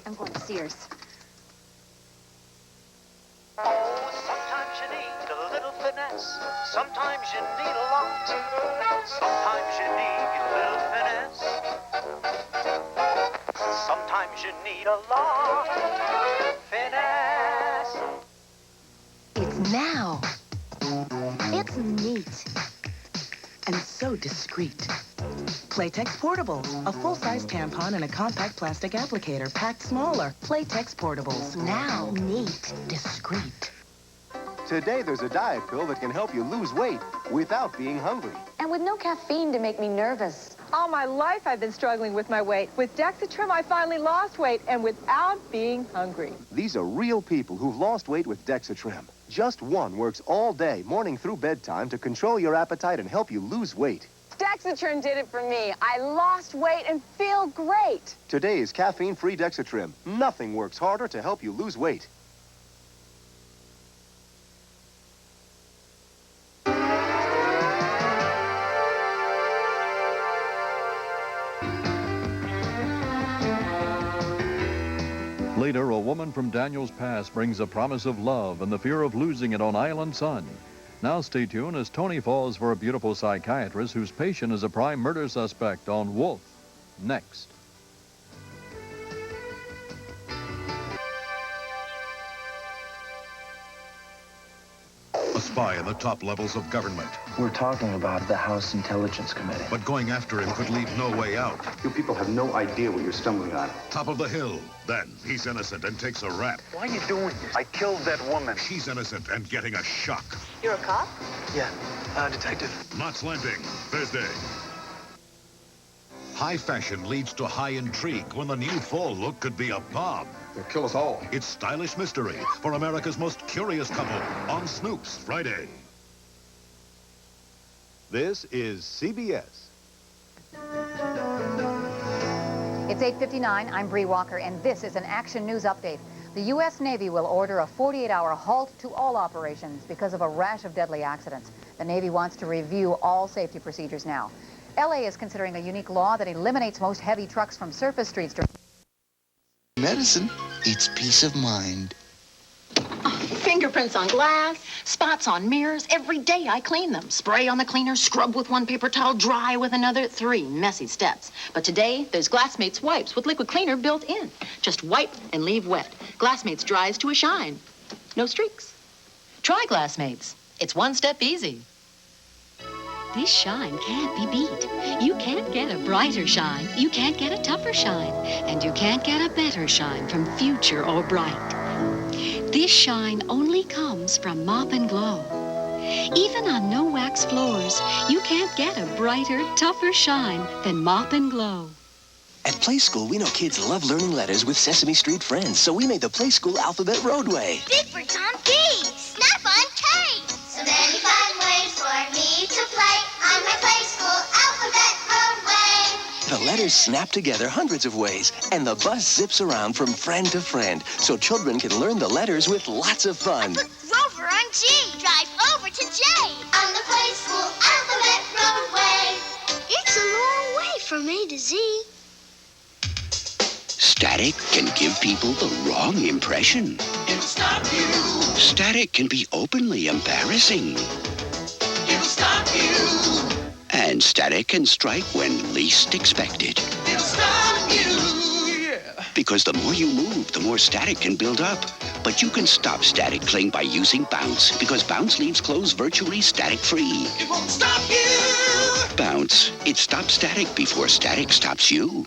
I'm going to Sears. less. Sometimes you need a lot. Sometimes you need a little finesse. Sometimes you need a lot. Finesse. It's now. It's neat. And so discreet. Playtex Portable, a full-size tampon and a compact plastic applicator packed smaller. Playtex Portables, now neat, discreet. Today there's a diet pill that can help you lose weight without being hungry. And with no caffeine to make me nervous. All my life I've been struggling with my weight. With Dexatrim, I finally lost weight and without being hungry. These are real people who've lost weight with Dexatrim. Just one works all day, morning through bedtime, to control your appetite and help you lose weight. Dexatrim did it for me. I lost weight and feel great. Today's caffeine-free Dexatrim. Nothing works harder to help you lose weight. Later, a woman from Daniel's past brings a promise of love and the fear of losing it on Island Sun. Now stay tuned as Tony falls for a beautiful psychiatrist whose patient is a prime murder suspect on Wolf. Next. A spy in the top levels of government. We're talking about the House Intelligence Committee. But going after him could leave no way out. You people have no idea what you're stumbling on. Top of the hill. Then he's innocent and takes a rap. Why are you doing this? I killed that woman. She's innocent and getting a shock. You're a cop? Yeah, detective. Knots Landing, Thursday. High fashion leads to high intrigue when the new fall look could be a bomb. They'll kill us all. It's stylish mystery for America's most curious couple on Snoops Friday. This is CBS. It's 8:59. I'm Bree Walker, and this is an Action News update. The U.S. Navy will order a 48-hour halt to all operations because of a rash of deadly accidents. The Navy wants to review all safety procedures now. L.A. is considering a unique law that eliminates most heavy trucks from surface streets. Medicine, it's peace of mind. Fingerprints on glass, spots on mirrors. Every day I clean them. Spray on the cleaner, scrub with one paper towel, dry with another. 3 messy steps. But today, there's Glassmates wipes with liquid cleaner built in. Just wipe and leave wet. Glassmates dries to a shine. No streaks. Try Glassmates. It's one step easy. This shine can't be beat. You can't get a brighter shine. You can't get a tougher shine. And you can't get a better shine from Future or Bright. This shine only comes from Mop and Glow. Even on no wax floors, you can't get a brighter, tougher shine than Mop and Glow. At Play School, we know kids love learning letters with Sesame Street friends, so we made the Play School Alphabet Roadway. Big for Tom P. Snap-on K. So many fun ways for me to play on my Play School Alphabet Roadway. The letters snap together hundreds of ways, and the bus zips around from friend to friend, so children can learn the letters with lots of fun. I put Rover on G. Drive over to J. On the Play School Alphabet Roadway. It's a long way from A to Z. Static can give people the wrong impression. It'll stop you. Static can be openly embarrassing. It'll stop you. And static can strike when least expected. It'll stop you. Yeah. Because the more you move, the more static can build up. But you can stop static cling by using Bounce, because Bounce leaves clothes virtually static-free. It won't stop you. Bounce. It stops static before static stops you.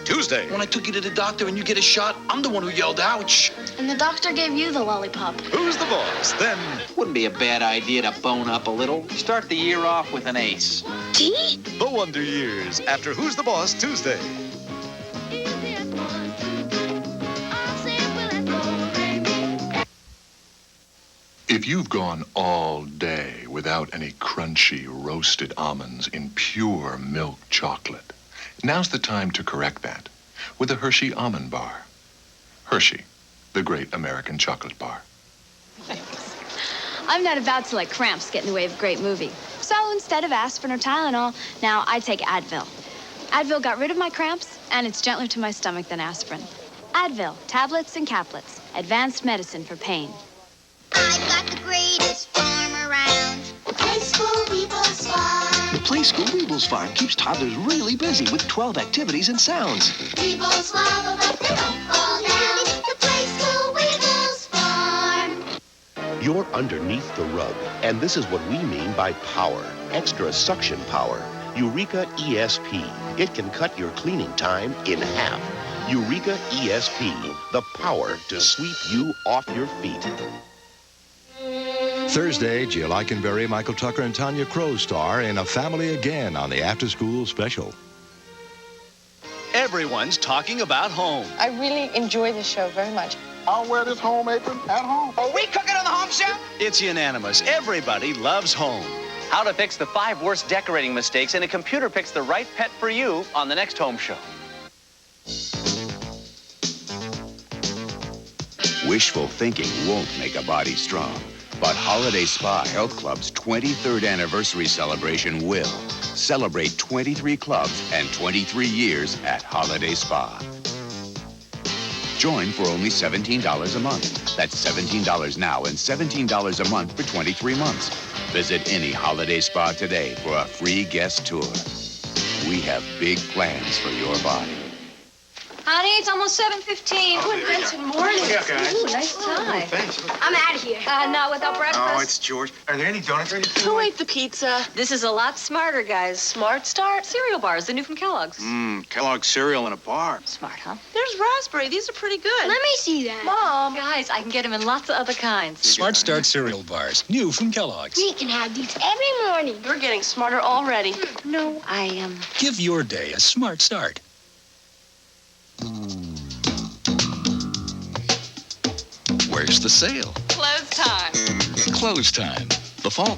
Tuesday. When I took you to the doctor and you get a shot, I'm the one who yelled, ouch. And the doctor gave you the lollipop. Who's the boss? Then. Wouldn't be a bad idea to bone up a little. Start the year off with an ace. The Wonder Years after Who's the Boss Tuesday. If you've gone all day without any crunchy roasted almonds in pure milk chocolate, now's the time to correct that with a Hershey Almond Bar. Hershey, the great American chocolate bar. I'm not about to let cramps get in the way of a great movie. So instead of aspirin or Tylenol, now I take Advil. Advil got rid of my cramps, and it's gentler to my stomach than aspirin. Advil, tablets and caplets, advanced medicine for pain. I've got the greatest farm around. Farm. The Play School Weebles Farm keeps toddlers really busy with 12 activities and sounds. Weebles wobble, but they don't fall down. The Play School Weebles Farm. You're underneath the rug, and this is what we mean by power. Extra suction power. Eureka ESP. It can cut your cleaning time in half. Eureka ESP, the power to sweep you off your feet. Thursday, Jill Eikenberry, Michael Tucker, and Tanya Crow star in A Family Again on the After School Special. Everyone's talking about home. I really enjoy the show very much. I'll wear this home apron at home. Are we cooking on the home chef? It's unanimous. Everybody loves home. How to fix the 5 worst decorating mistakes, and a computer picks the right pet for you on the next home show. Wishful thinking won't make a body strong, but Holiday Spa Health Club's 23rd anniversary celebration will. Celebrate 23 clubs and 23 years at Holiday Spa. Join for only $17 a month. That's $17 now and $17 a month for 23 months. Visit any Holiday Spa today for a free guest tour. We have big plans for your body. Honey, it's almost 7:15. Oh, Vincent, morning. Yeah, guys. Ooh, nice tie. Thanks. I'm out of here. Not without breakfast. Oh, it's George. Are there any donuts or anything? Who ate the pizza? This is a lot smarter, guys. Smart Start? Cereal bars, the new from Kellogg's. Kellogg's cereal in a bar. Smart, huh? There's raspberry. These are pretty good. Let me see that. Mom. Guys, I can get them in lots of other kinds. Smart Start cereal bars, new from Kellogg's. We can have these every morning. You're getting smarter already. No, I am. Give your day a smart start. Where's the sale? Close time. Close time. The fall.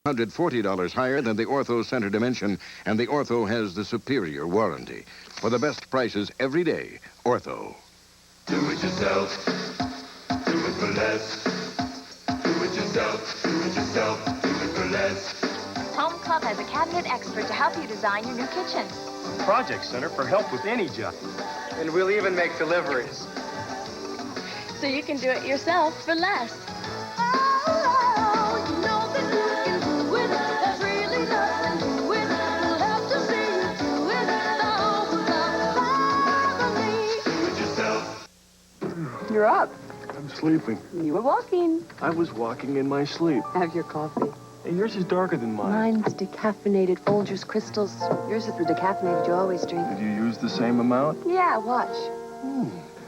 $140 higher than the Ortho Center Dimension, and the Ortho has the superior warranty. For the best prices every day, Ortho. Do it yourself. Do it for less. Do it yourself. Do it yourself. Do it for less. Home Club has a cabinet expert to help you design your new kitchen. Project Center for help with any job. And we'll even make deliveries. So you can do it yourself for less. You're up. I'm sleeping. You were walking. I was walking in my sleep. Have your coffee. Hey, yours is darker than mine. Mine's decaffeinated Folgers crystals. Yours is the decaffeinated you always drink. Did you use the same amount? Yeah, watch.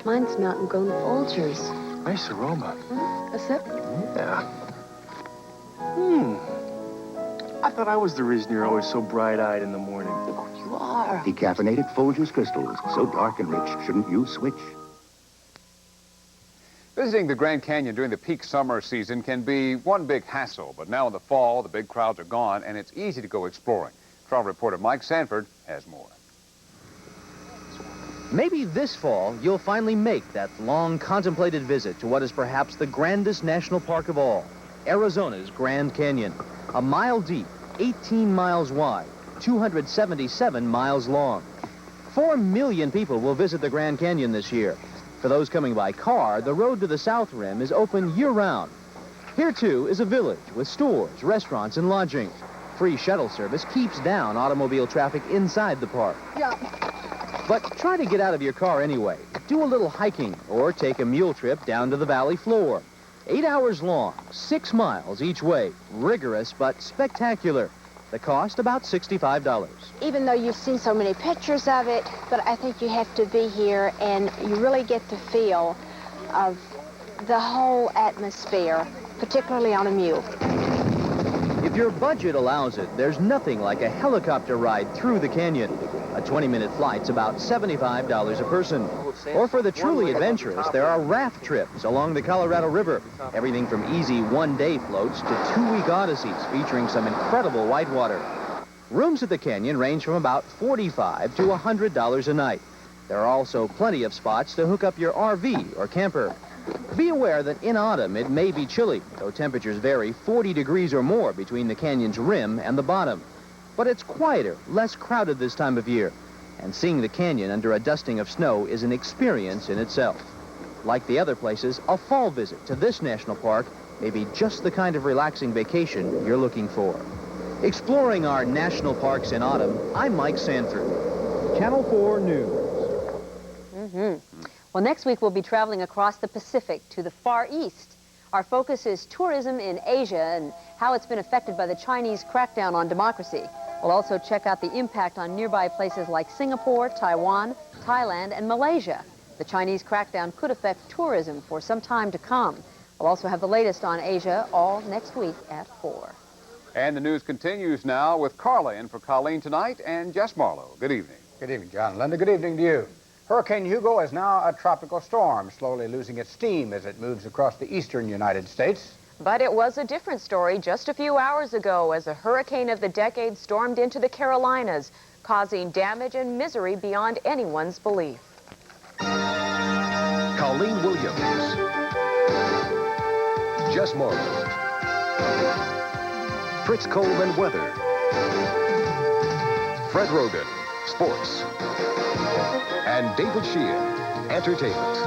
Mine's mountain grown Folgers. Nice aroma. A sip? Yeah. I thought I was the reason you're always so bright-eyed in the morning. Oh, you are. Decaffeinated Folgers crystals. So dark and rich, shouldn't you switch? Visiting the Grand Canyon during the peak summer season can be one big hassle, but now in the fall, the big crowds are gone, and it's easy to go exploring. Travel reporter Mike Sanford has more. Maybe this fall, you'll finally make that long contemplated visit to what is perhaps the grandest national park of all, Arizona's Grand Canyon. A mile deep, 18 miles wide, 277 miles long. 4 million people will visit the Grand Canyon this year. For those coming by car, the road to the South Rim is open year-round. Here, too, is a village with stores, restaurants, and lodging. Free shuttle service keeps down automobile traffic inside the park. Yeah. But try to get out of your car anyway. Do a little hiking or take a mule trip down to the valley floor. 8 hours long, 6 miles each way. Rigorous but spectacular. The cost about $65. Even though you've seen so many pictures of it, but I think you have to be here and you really get the feel of the whole atmosphere, particularly on a mule. If your budget allows it, there's nothing like a helicopter ride through the canyon. A 20-minute flight's about $75 a person. Or for the truly adventurous, there are raft trips along the Colorado River. Everything from easy one-day floats to 2-week odysseys featuring some incredible whitewater. Rooms at the canyon range from about $45 to $100 a night. There are also plenty of spots to hook up your RV or camper. Be aware that in autumn it may be chilly, though temperatures vary 40 degrees or more between the canyon's rim and the bottom. But it's quieter, less crowded this time of year, and seeing the canyon under a dusting of snow is an experience in itself. Like the other places, a fall visit to this national park may be just the kind of relaxing vacation you're looking for. Exploring our national parks in autumn, I'm Mike Sanford. Channel 4 News. Well, next week we'll be traveling across the Pacific to the Far East. Our focus is tourism in Asia and how it's been affected by the Chinese crackdown on democracy. We'll also check out the impact on nearby places like Singapore, Taiwan, Thailand, and Malaysia. The Chinese crackdown could affect tourism for some time to come. We'll also have the latest on Asia all next week at 4. And the news continues now with Carla in for Colleen tonight and Jess Marlowe. Good evening. Good evening, John. Linda, good evening to you. Hurricane Hugo is now a tropical storm, slowly losing its steam as it moves across the eastern United States. But it was a different story just a few hours ago as a hurricane of the decade stormed into the Carolinas, causing damage and misery beyond anyone's belief. Colleen Williams. Jess Marlowe. Fritz Coleman, weather. Fred Rogan, sports. And David Sheehan, entertainment.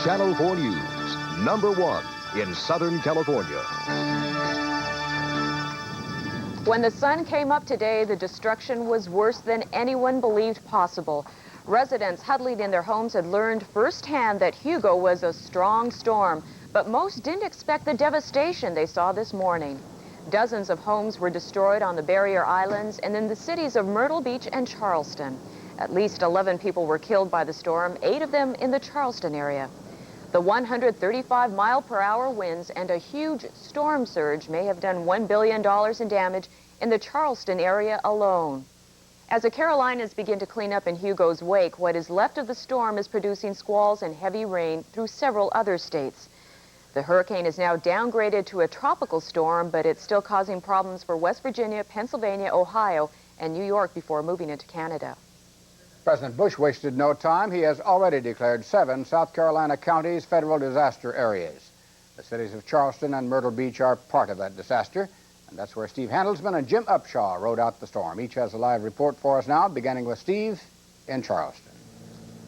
Channel 4 News, #1 in Southern California. When the sun came up today, the destruction was worse than anyone believed possible. Residents huddling in their homes had learned firsthand that Hugo was a strong storm, but most didn't expect the devastation they saw this morning. Dozens of homes were destroyed on the barrier islands and in the cities of Myrtle Beach and Charleston. At least 11 people were killed by the storm, 8 of them in the Charleston area. The 135-mile-per-hour winds and a huge storm surge may have done $1 billion in damage in the Charleston area alone. As the Carolinas begin to clean up in Hugo's wake, what is left of the storm is producing squalls and heavy rain through several other states. The hurricane is now downgraded to a tropical storm, but it's still causing problems for West Virginia, Pennsylvania, Ohio, and New York before moving into Canada. President Bush wasted no time. He has already declared 7 South Carolina counties federal disaster areas. The cities of Charleston and Myrtle Beach are part of that disaster, and that's where Steve Handelsman and Jim Upshaw rode out the storm. Each has a live report for us now, beginning with Steve in Charleston.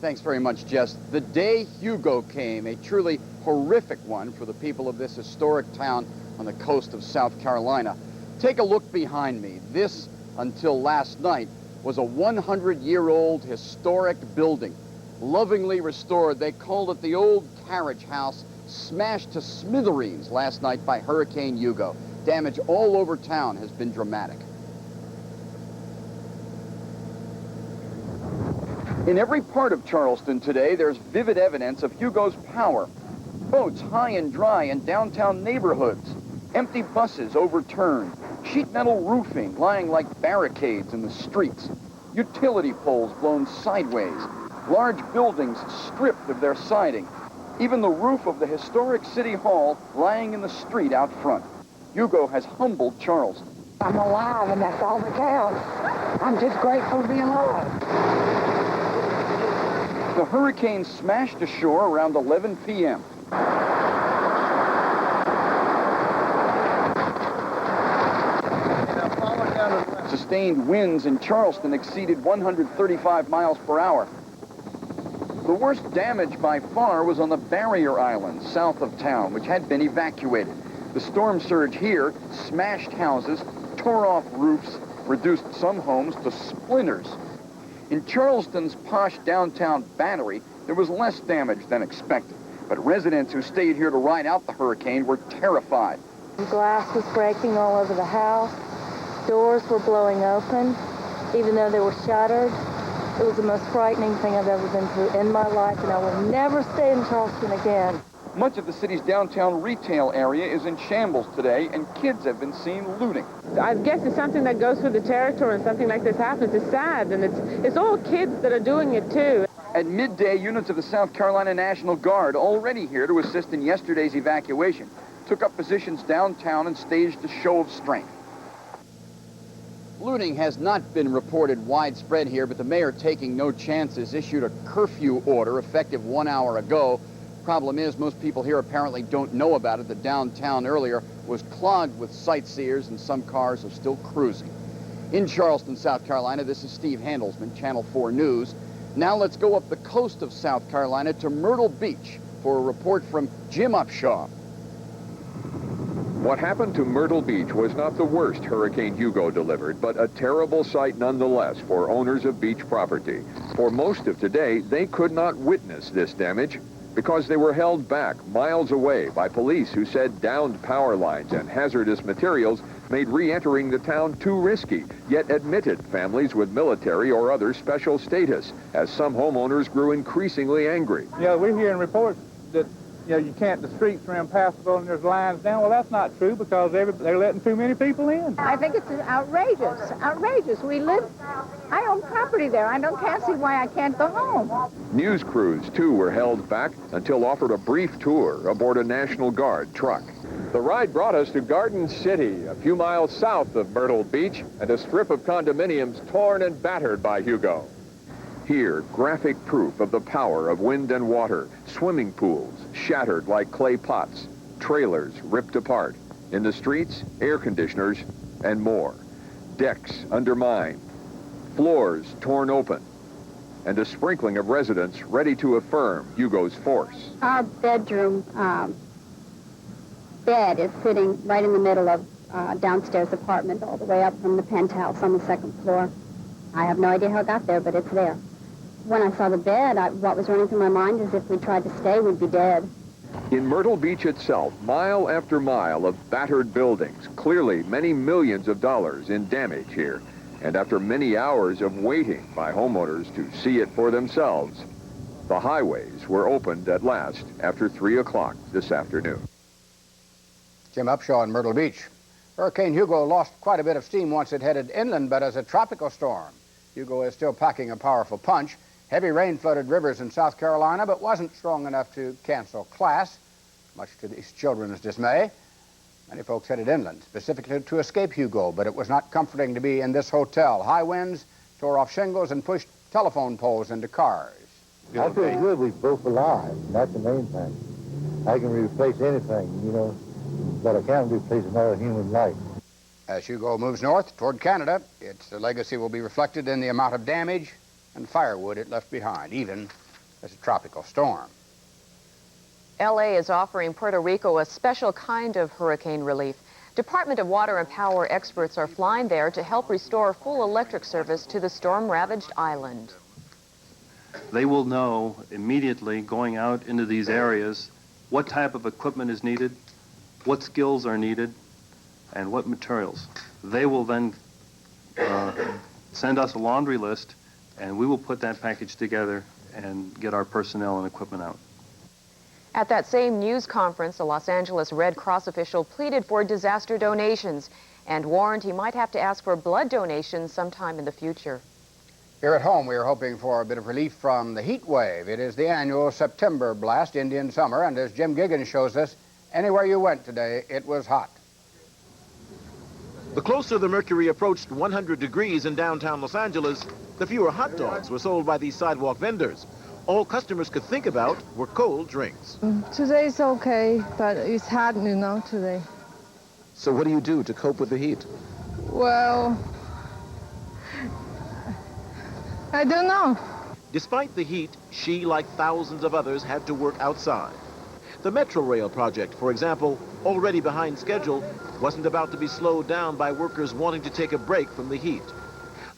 Thanks very much, Jess. The day Hugo came, a truly horrific one for the people of this historic town on the coast of South Carolina. Take a look behind me. This, until last night, was a 100-year-old historic building. Lovingly restored, they called it the old carriage house, smashed to smithereens last night by Hurricane Hugo. Damage all over town has been dramatic. In every part of Charleston today, there's vivid evidence of Hugo's power. Boats high and dry in downtown neighborhoods. Empty buses overturned. Sheet metal roofing lying like barricades in the streets. Utility poles blown sideways. Large buildings stripped of their siding. Even the roof of the historic City Hall lying in the street out front. Hugo has humbled Charleston. I'm alive, and that's all that counts. I'm just grateful to be alive. The hurricane smashed ashore around 11 p.m. Sustained winds in Charleston exceeded 135 miles per hour. The worst damage by far was on the barrier islands south of town, which had been evacuated. The storm surge here smashed houses, tore off roofs, reduced some homes to splinters. In Charleston's posh downtown Battery, there was less damage than expected, but residents who stayed here to ride out the hurricane were terrified. Glass was breaking all over the house. Doors were blowing open, even though they were shuttered. It was the most frightening thing I've ever been through in my life, and I will never stay in Charleston again. Much of the city's downtown retail area is in shambles today, and kids have been seen looting. I guess it's something that goes through the territory, and something like this happens. It's sad, and it's all kids that are doing it, too. At midday, units of the South Carolina National Guard, already here to assist in yesterday's evacuation, took up positions downtown and staged a show of strength. Looting has not been reported widespread here, but the mayor, taking no chances, issued a curfew order effective 1 hour ago. Problem is, most people here apparently don't know about it. The downtown earlier was clogged with sightseers, and some cars are still cruising. In Charleston, South Carolina, this is Steve Handelsman, Channel 4 News. Now let's go up the coast of South Carolina to Myrtle Beach for a report from Jim Upshaw. What happened to Myrtle Beach was not the worst Hurricane Hugo delivered, but a terrible sight nonetheless for owners of beach property. For most of today, they could not witness this damage because they were held back miles away by police who said downed power lines and hazardous materials made re-entering the town too risky, yet admitted families with military or other special status, as some homeowners grew increasingly angry. Yeah, we're hearing reports that you can't, the streets are impassable and there's lines down. Well, that's not true because they're letting too many people in. I think it's outrageous, outrageous. I own property there. Can't see why I can't go home. News crews, too, were held back until offered a brief tour aboard a National Guard truck. The ride brought us to Garden City, a few miles south of Myrtle Beach, and a strip of condominiums torn and battered by Hugo. Here, graphic proof of the power of wind and water, swimming pools shattered like clay pots, trailers ripped apart, in the streets, air conditioners, and more. Decks undermined, floors torn open, and a sprinkling of residents ready to affirm Hugo's force. Our bedroom bed is sitting right in the middle of downstairs apartment, all the way up from the penthouse on the second floor. I have no idea how it got there, but it's there. When I saw the bed, what was running through my mind is if we tried to stay, we'd be dead. In Myrtle Beach itself, mile after mile of battered buildings, clearly many millions of dollars in damage here. And after many hours of waiting by homeowners to see it for themselves, the highways were opened at last after 3 o'clock this afternoon. Jim Upshaw in Myrtle Beach. Hurricane Hugo lost quite a bit of steam once it headed inland, but as a tropical storm, Hugo is still packing a powerful punch. Heavy rain flooded rivers in South Carolina, but wasn't strong enough to cancel class, much to these children's dismay. Many folks headed inland, specifically to escape Hugo, but it was not comforting to be in this hotel. High winds tore off shingles and pushed telephone poles into cars. I feel good we're both alive. That's the main thing. I can replace anything, but I can't replace another human life. As Hugo moves north toward Canada, its legacy will be reflected in the amount of damage and firewood it left behind, even as a tropical storm. L.A. is offering Puerto Rico a special kind of hurricane relief. Department of Water and Power experts are flying there to help restore full electric service to the storm-ravaged island. They will know immediately going out into these areas what type of equipment is needed, what skills are needed, and what materials. They will then send us a laundry list, and we will put that package together and get our personnel and equipment out. At that same news conference, a Los Angeles Red Cross official pleaded for disaster donations and warned he might have to ask for blood donations sometime in the future. Here at home, we are hoping for a bit of relief from the heat wave. It is the annual September blast, Indian summer, and as Jim Giggins shows us, anywhere you went today, it was hot. The closer the mercury approached 100 degrees in downtown Los Angeles, the fewer hot dogs were sold by these sidewalk vendors. All customers could think about were cold drinks. Today's okay, but it's hot, today. So what do you do to cope with the heat? Well, I don't know. Despite the heat, she, like thousands of others, had to work outside. The Metro Rail project, for example, already behind schedule, wasn't about to be slowed down by workers wanting to take a break from the heat.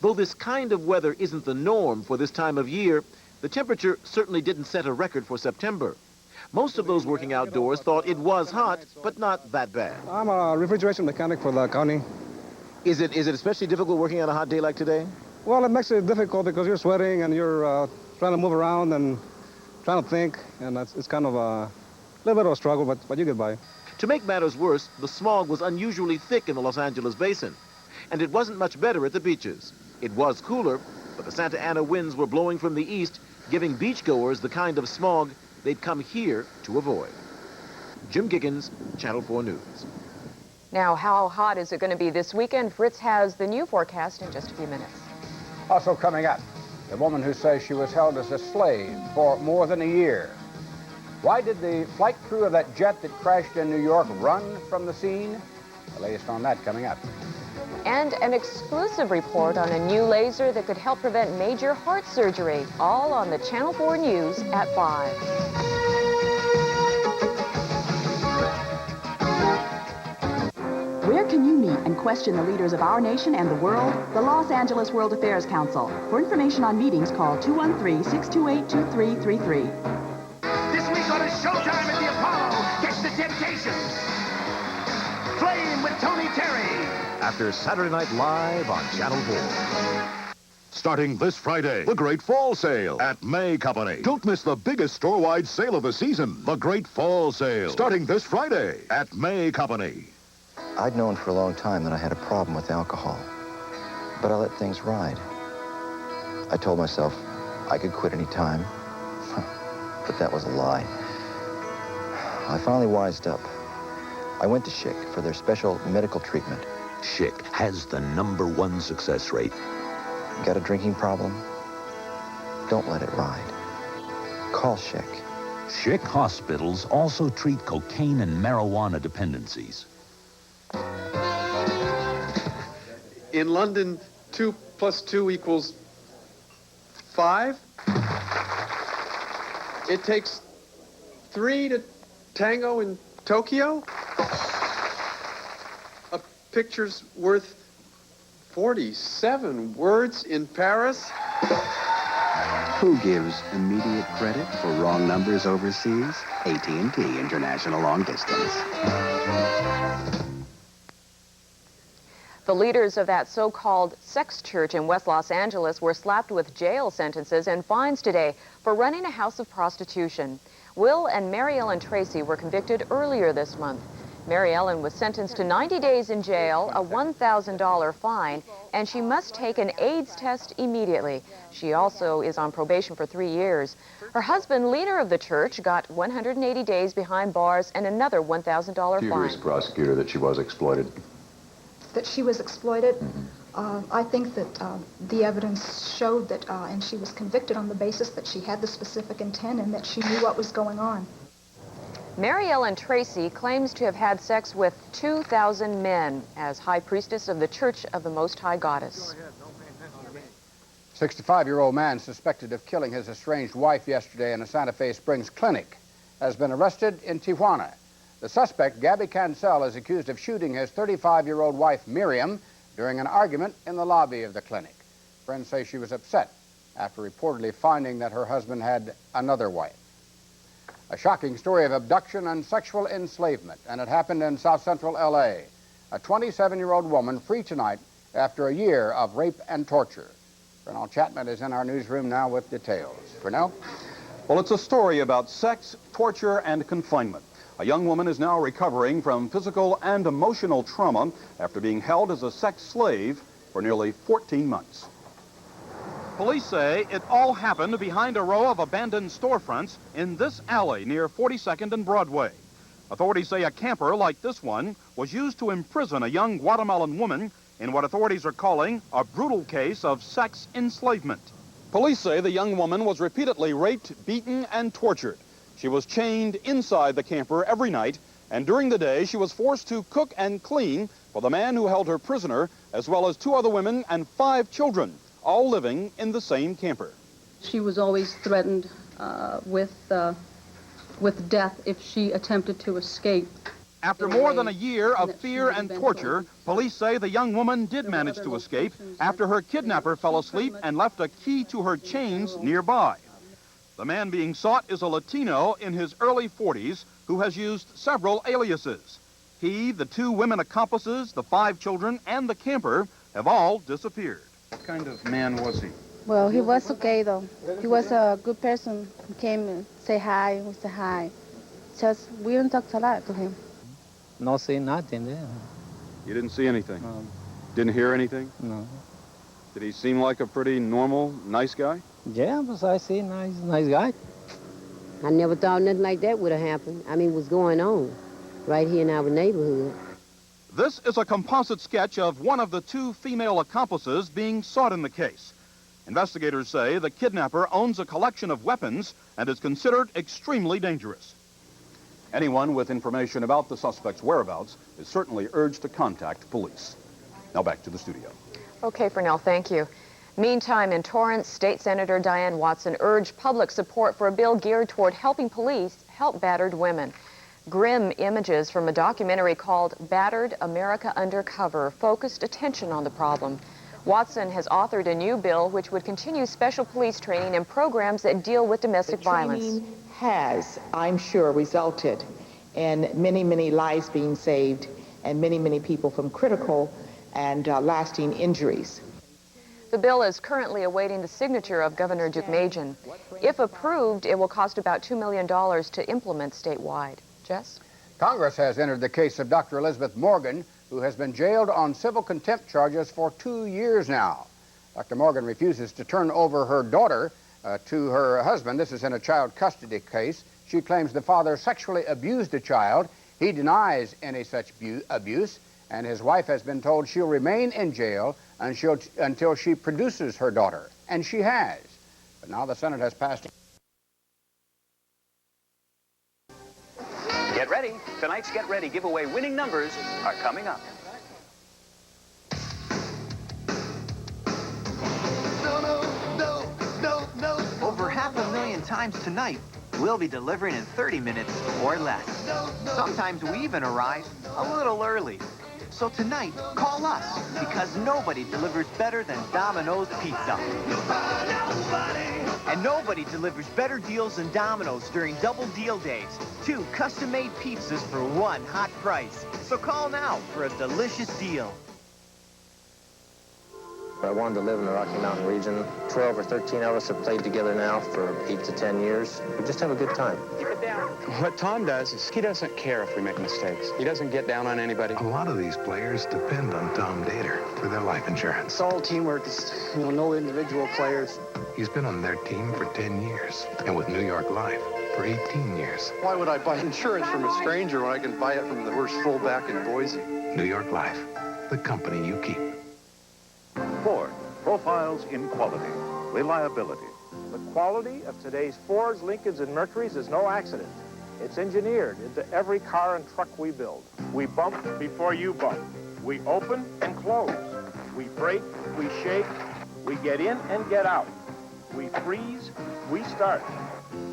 Though this kind of weather isn't the norm for this time of year, the temperature certainly didn't set a record for September. Most of those working outdoors thought it was hot, but not that bad. I'm a refrigeration mechanic for the county. Is it especially difficult working on a hot day like today? Well, it makes it difficult because you're sweating and you're trying to move around and trying to think, and it's kind of a little bit of a struggle, but you get by. To make matters worse, the smog was unusually thick in the Los Angeles basin, and it wasn't much better at the beaches. It was cooler, but the Santa Ana winds were blowing from the east, giving beachgoers the kind of smog they'd come here to avoid. Jim Giggins, Channel 4 News. Now, how hot is it going to be this weekend? Fritz has the new forecast in just a few minutes. Also coming up, the woman who says she was held as a slave for more than a year. Why did the flight crew of that jet that crashed in New York run from the scene? The latest on that coming up. and an exclusive report on a new laser that could help prevent major heart surgery, all on the Channel 4 News at 5. Where can you meet and question the leaders of our nation and the world? The Los Angeles World Affairs Council. For information on meetings, call 213-628-2333. This week on Showtime at the Apollo, catch the Temptations. Flame with Tony Terry. After Saturday Night Live on Channel 4. Starting this Friday, the Great Fall Sale at May Company. Don't miss the biggest store-wide sale of the season, the Great Fall Sale. Starting this Friday at May Company. I'd known for a long time that I had a problem with alcohol, but I let things ride. I told myself I could quit any time, but that was a lie. I finally wised up. I went to Schick for their special medical treatment. Schick has the #1 success rate. Got a drinking problem? Don't let it ride. Call Schick. Schick hospitals also treat cocaine and marijuana dependencies. In London, 2 + 2 = 5. It takes 3 to tango in Tokyo. A picture's worth 47 words in Paris. Who gives immediate credit for wrong numbers overseas? AT&T International Long Distance. The leaders of that so-called sex church in West Los Angeles were slapped with jail sentences and fines today for running a house of prostitution. Will and Mary Ellen Tracy were convicted earlier this month. Mary Ellen was sentenced to 90 days in jail, a $1,000 fine, and she must take an AIDS test immediately. She also is on probation for 3 years. Her husband, leader of the church, got 180 days behind bars and another $1,000 Do you agree as fine. a prosecutor that she was exploited? That she was exploited. I think that the evidence showed that, and she was convicted on the basis that she had the specific intent and that she knew what was going on. Mary Ellen Tracy claims to have had sex with 2,000 men as high priestess of the Church of the Most High Goddess. 65-year-old man suspected of killing his estranged wife yesterday in a Santa Fe Springs clinic has been arrested in Tijuana. The suspect, Gabby Cancel, is accused of shooting his 35-year-old wife, Miriam, during an argument in the lobby of the clinic. Friends say she was upset after reportedly finding that her husband had another wife. A shocking story of abduction and sexual enslavement, and it happened in South Central L.A. A 27-year-old woman free tonight after a year of rape and torture. Fernell Chapman is in our newsroom now with details. Fernell? Well, it's a story about sex, torture, and confinement. A young woman is now recovering from physical and emotional trauma after being held as a sex slave for nearly 14 months. Police say it all happened behind a row of abandoned storefronts in this alley near 42nd and Broadway. Authorities say a camper like this one was used to imprison a young Guatemalan woman in what authorities are calling a brutal case of sex enslavement. Police say the young woman was repeatedly raped, beaten, and tortured. She was chained inside the camper every night, and during the day she was forced to cook and clean for the man who held her prisoner, as well as 2 other women and 5 children, all living in the same camper. She was always threatened with death if she attempted to escape. After more than a year of fear and torture, police say the young woman did manage to escape after her kidnapper fell asleep and left a key to her chains nearby. The man being sought is a Latino in his early 40s who has used several aliases. He, the 2 women accomplices, the 5 children, and the camper have all disappeared. What kind of man was he? Well, he was okay, though. He was a good person. He came and say hi, we say hi. Just, we didn't talk a lot to him. No see nothing there. You didn't see anything? No. Didn't hear anything? No. Did he seem like a pretty normal, nice guy? Yeah, but I see nice guy. I never thought nothing like that would have happened. I mean, what's going on right here in our neighborhood. This is a composite sketch of one of the 2 female accomplices being sought in the case. Investigators say the kidnapper owns a collection of weapons and is considered extremely dangerous. Anyone with information about the suspect's whereabouts is certainly urged to contact police. Now back to the studio. Okay, Fernell, thank you. Meantime, in Torrance, State Senator Diane Watson urged public support for a bill geared toward helping police help battered women. Grim images from a documentary called Battered America Undercover focused attention on the problem. Watson has authored a new bill which would continue special police training and programs that deal with domestic violence. Training has, I'm sure, resulted in many, many lives being saved and many, many people from critical and lasting injuries. The bill is currently awaiting the signature of Governor Deukmejian. If approved, it will cost about $2 million to implement statewide. Jess? Congress has entered the case of Dr. Elizabeth Morgan, who has been jailed on civil contempt charges for 2 years now. Dr. Morgan refuses to turn over her daughter to her husband. This is in a child custody case. She claims the father sexually abused the child. He denies any such abuse, and his wife has been told she'll remain in jail until she produces her daughter. And she has. But now the Senate has passed. Get ready. Tonight's Get Ready giveaway winning numbers are coming up. Over 500,000 times tonight, we'll be delivering in 30 minutes or less. Sometimes we even arrive a little early. So tonight, call us, because nobody delivers better than Domino's Pizza. And nobody delivers better deals than Domino's during double deal days. 2 custom-made pizzas for 1 hot price. So call now for a delicious deal. I wanted to live in the Rocky Mountain region. 12 or 13 of us have played together now for 8 to 10 years. We just have a good time. Keep it down. What Tom does is he doesn't care if we make mistakes. He doesn't get down on anybody. A lot of these players depend on Tom Dater for their life insurance. It's all teamwork. It's, no individual players. He's been on their team for 10 years and with New York Life for 18 years. Why would I buy insurance from a stranger when I can buy it from the worst fullback in Boise? New York Life, the company you keep. Ford profiles in quality, reliability. The quality of today's Fords, Lincolns, and Mercurys is no accident. It's engineered into every car and truck we build. We bump before you bump. We open and close. We brake, we shake, we get in and get out. We freeze, we start.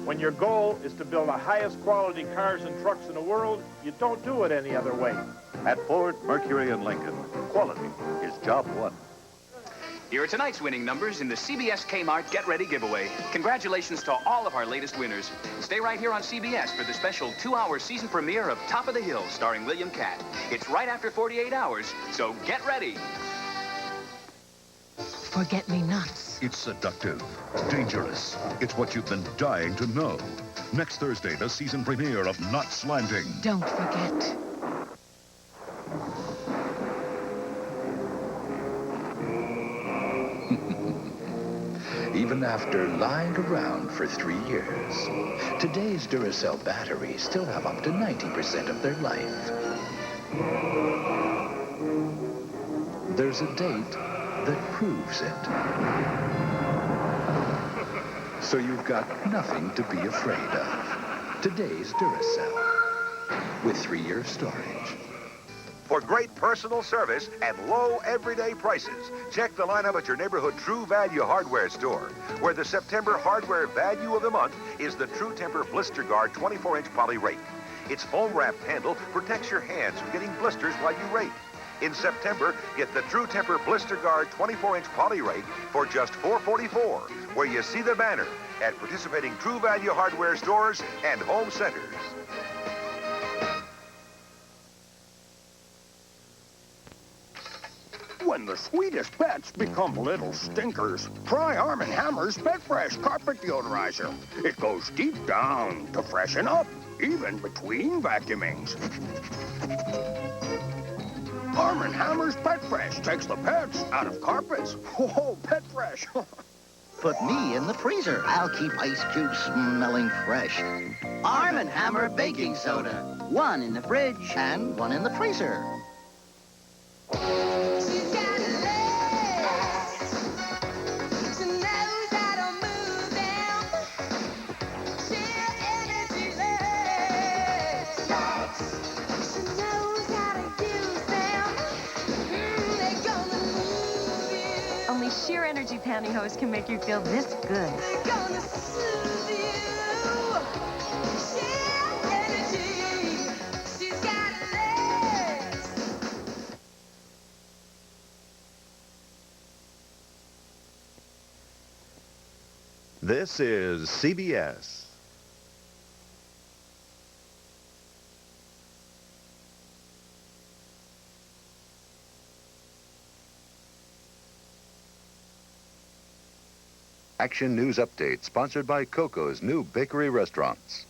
When your goal is to build the highest quality cars and trucks in the world, you don't do it any other way. At Ford, Mercury, and Lincoln, quality is job one. Here are tonight's winning numbers in the CBS Kmart Get Ready giveaway. Congratulations to all of our latest winners. Stay right here on CBS for the special 2-hour season premiere of Top of the Hill starring William Catt. It's right after 48 hours, so get ready. Forget-me-nots. It's seductive, dangerous. It's what you've been dying to know. Next Thursday, the season premiere of Knots Landing. Don't forget. Even after lying around for 3 years, today's Duracell batteries still have up to 90% of their life. There's a date that proves it. So you've got nothing to be afraid of. Today's Duracell, with 3-year storage. For great personal service and low everyday prices, check the lineup at your neighborhood True Value Hardware store, where the September hardware value of the month is the True Temper Blister Guard 24-inch poly rake. Its foam-wrapped handle protects your hands from getting blisters while you rake. In September, get the True Temper Blister Guard 24-inch poly rake for just $4.44, where you see the banner at participating True Value Hardware stores and home centers. When the sweetest pets become little stinkers, try Arm & Hammer's Pet Fresh Carpet Deodorizer. It goes deep down to freshen up, even between vacuumings. Arm & Hammer's Pet Fresh takes the pets out of carpets. Oh, Pet Fresh. Put me in the freezer. I'll keep ice cubes smelling fresh. Arm & Hammer Baking Soda. 1 in the fridge and 1 in the freezer. They go pantyhose can make you feel this good. This is CBS. Action News Update, sponsored by Coco's new bakery restaurants.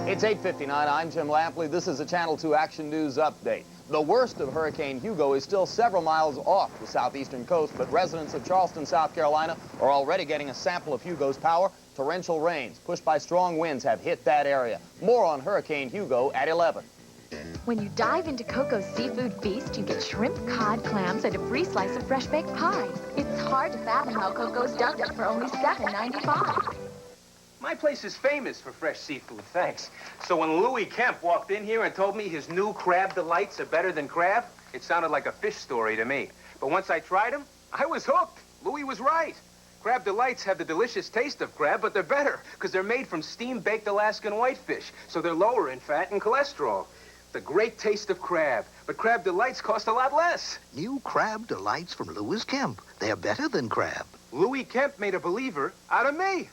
It's 8:59. I'm Jim Lampley. This is a Channel 2 Action News Update. The worst of Hurricane Hugo is still several miles off the southeastern coast, but residents of Charleston, South Carolina are already getting a sample of Hugo's power. Torrential rains pushed by strong winds have hit that area. More on Hurricane Hugo at 11. When you dive into Coco's Seafood Feast, you get shrimp, cod, clams, and a free slice of fresh baked pie. It's hard to fathom how Coco's does it for only $7.95. My place is famous for fresh seafood, thanks. So when Louis Kemp walked in here and told me his new crab delights are better than crab, it sounded like a fish story to me. But once I tried them, I was hooked. Louis was right. Crab delights have the delicious taste of crab, but they're better because they're made from steam-baked Alaskan whitefish, so they're lower in fat and cholesterol. The great taste of crab, but crab delights cost a lot less. New crab delights from Louis Kemp. They're better than crab. Louis Kemp made a believer out of me.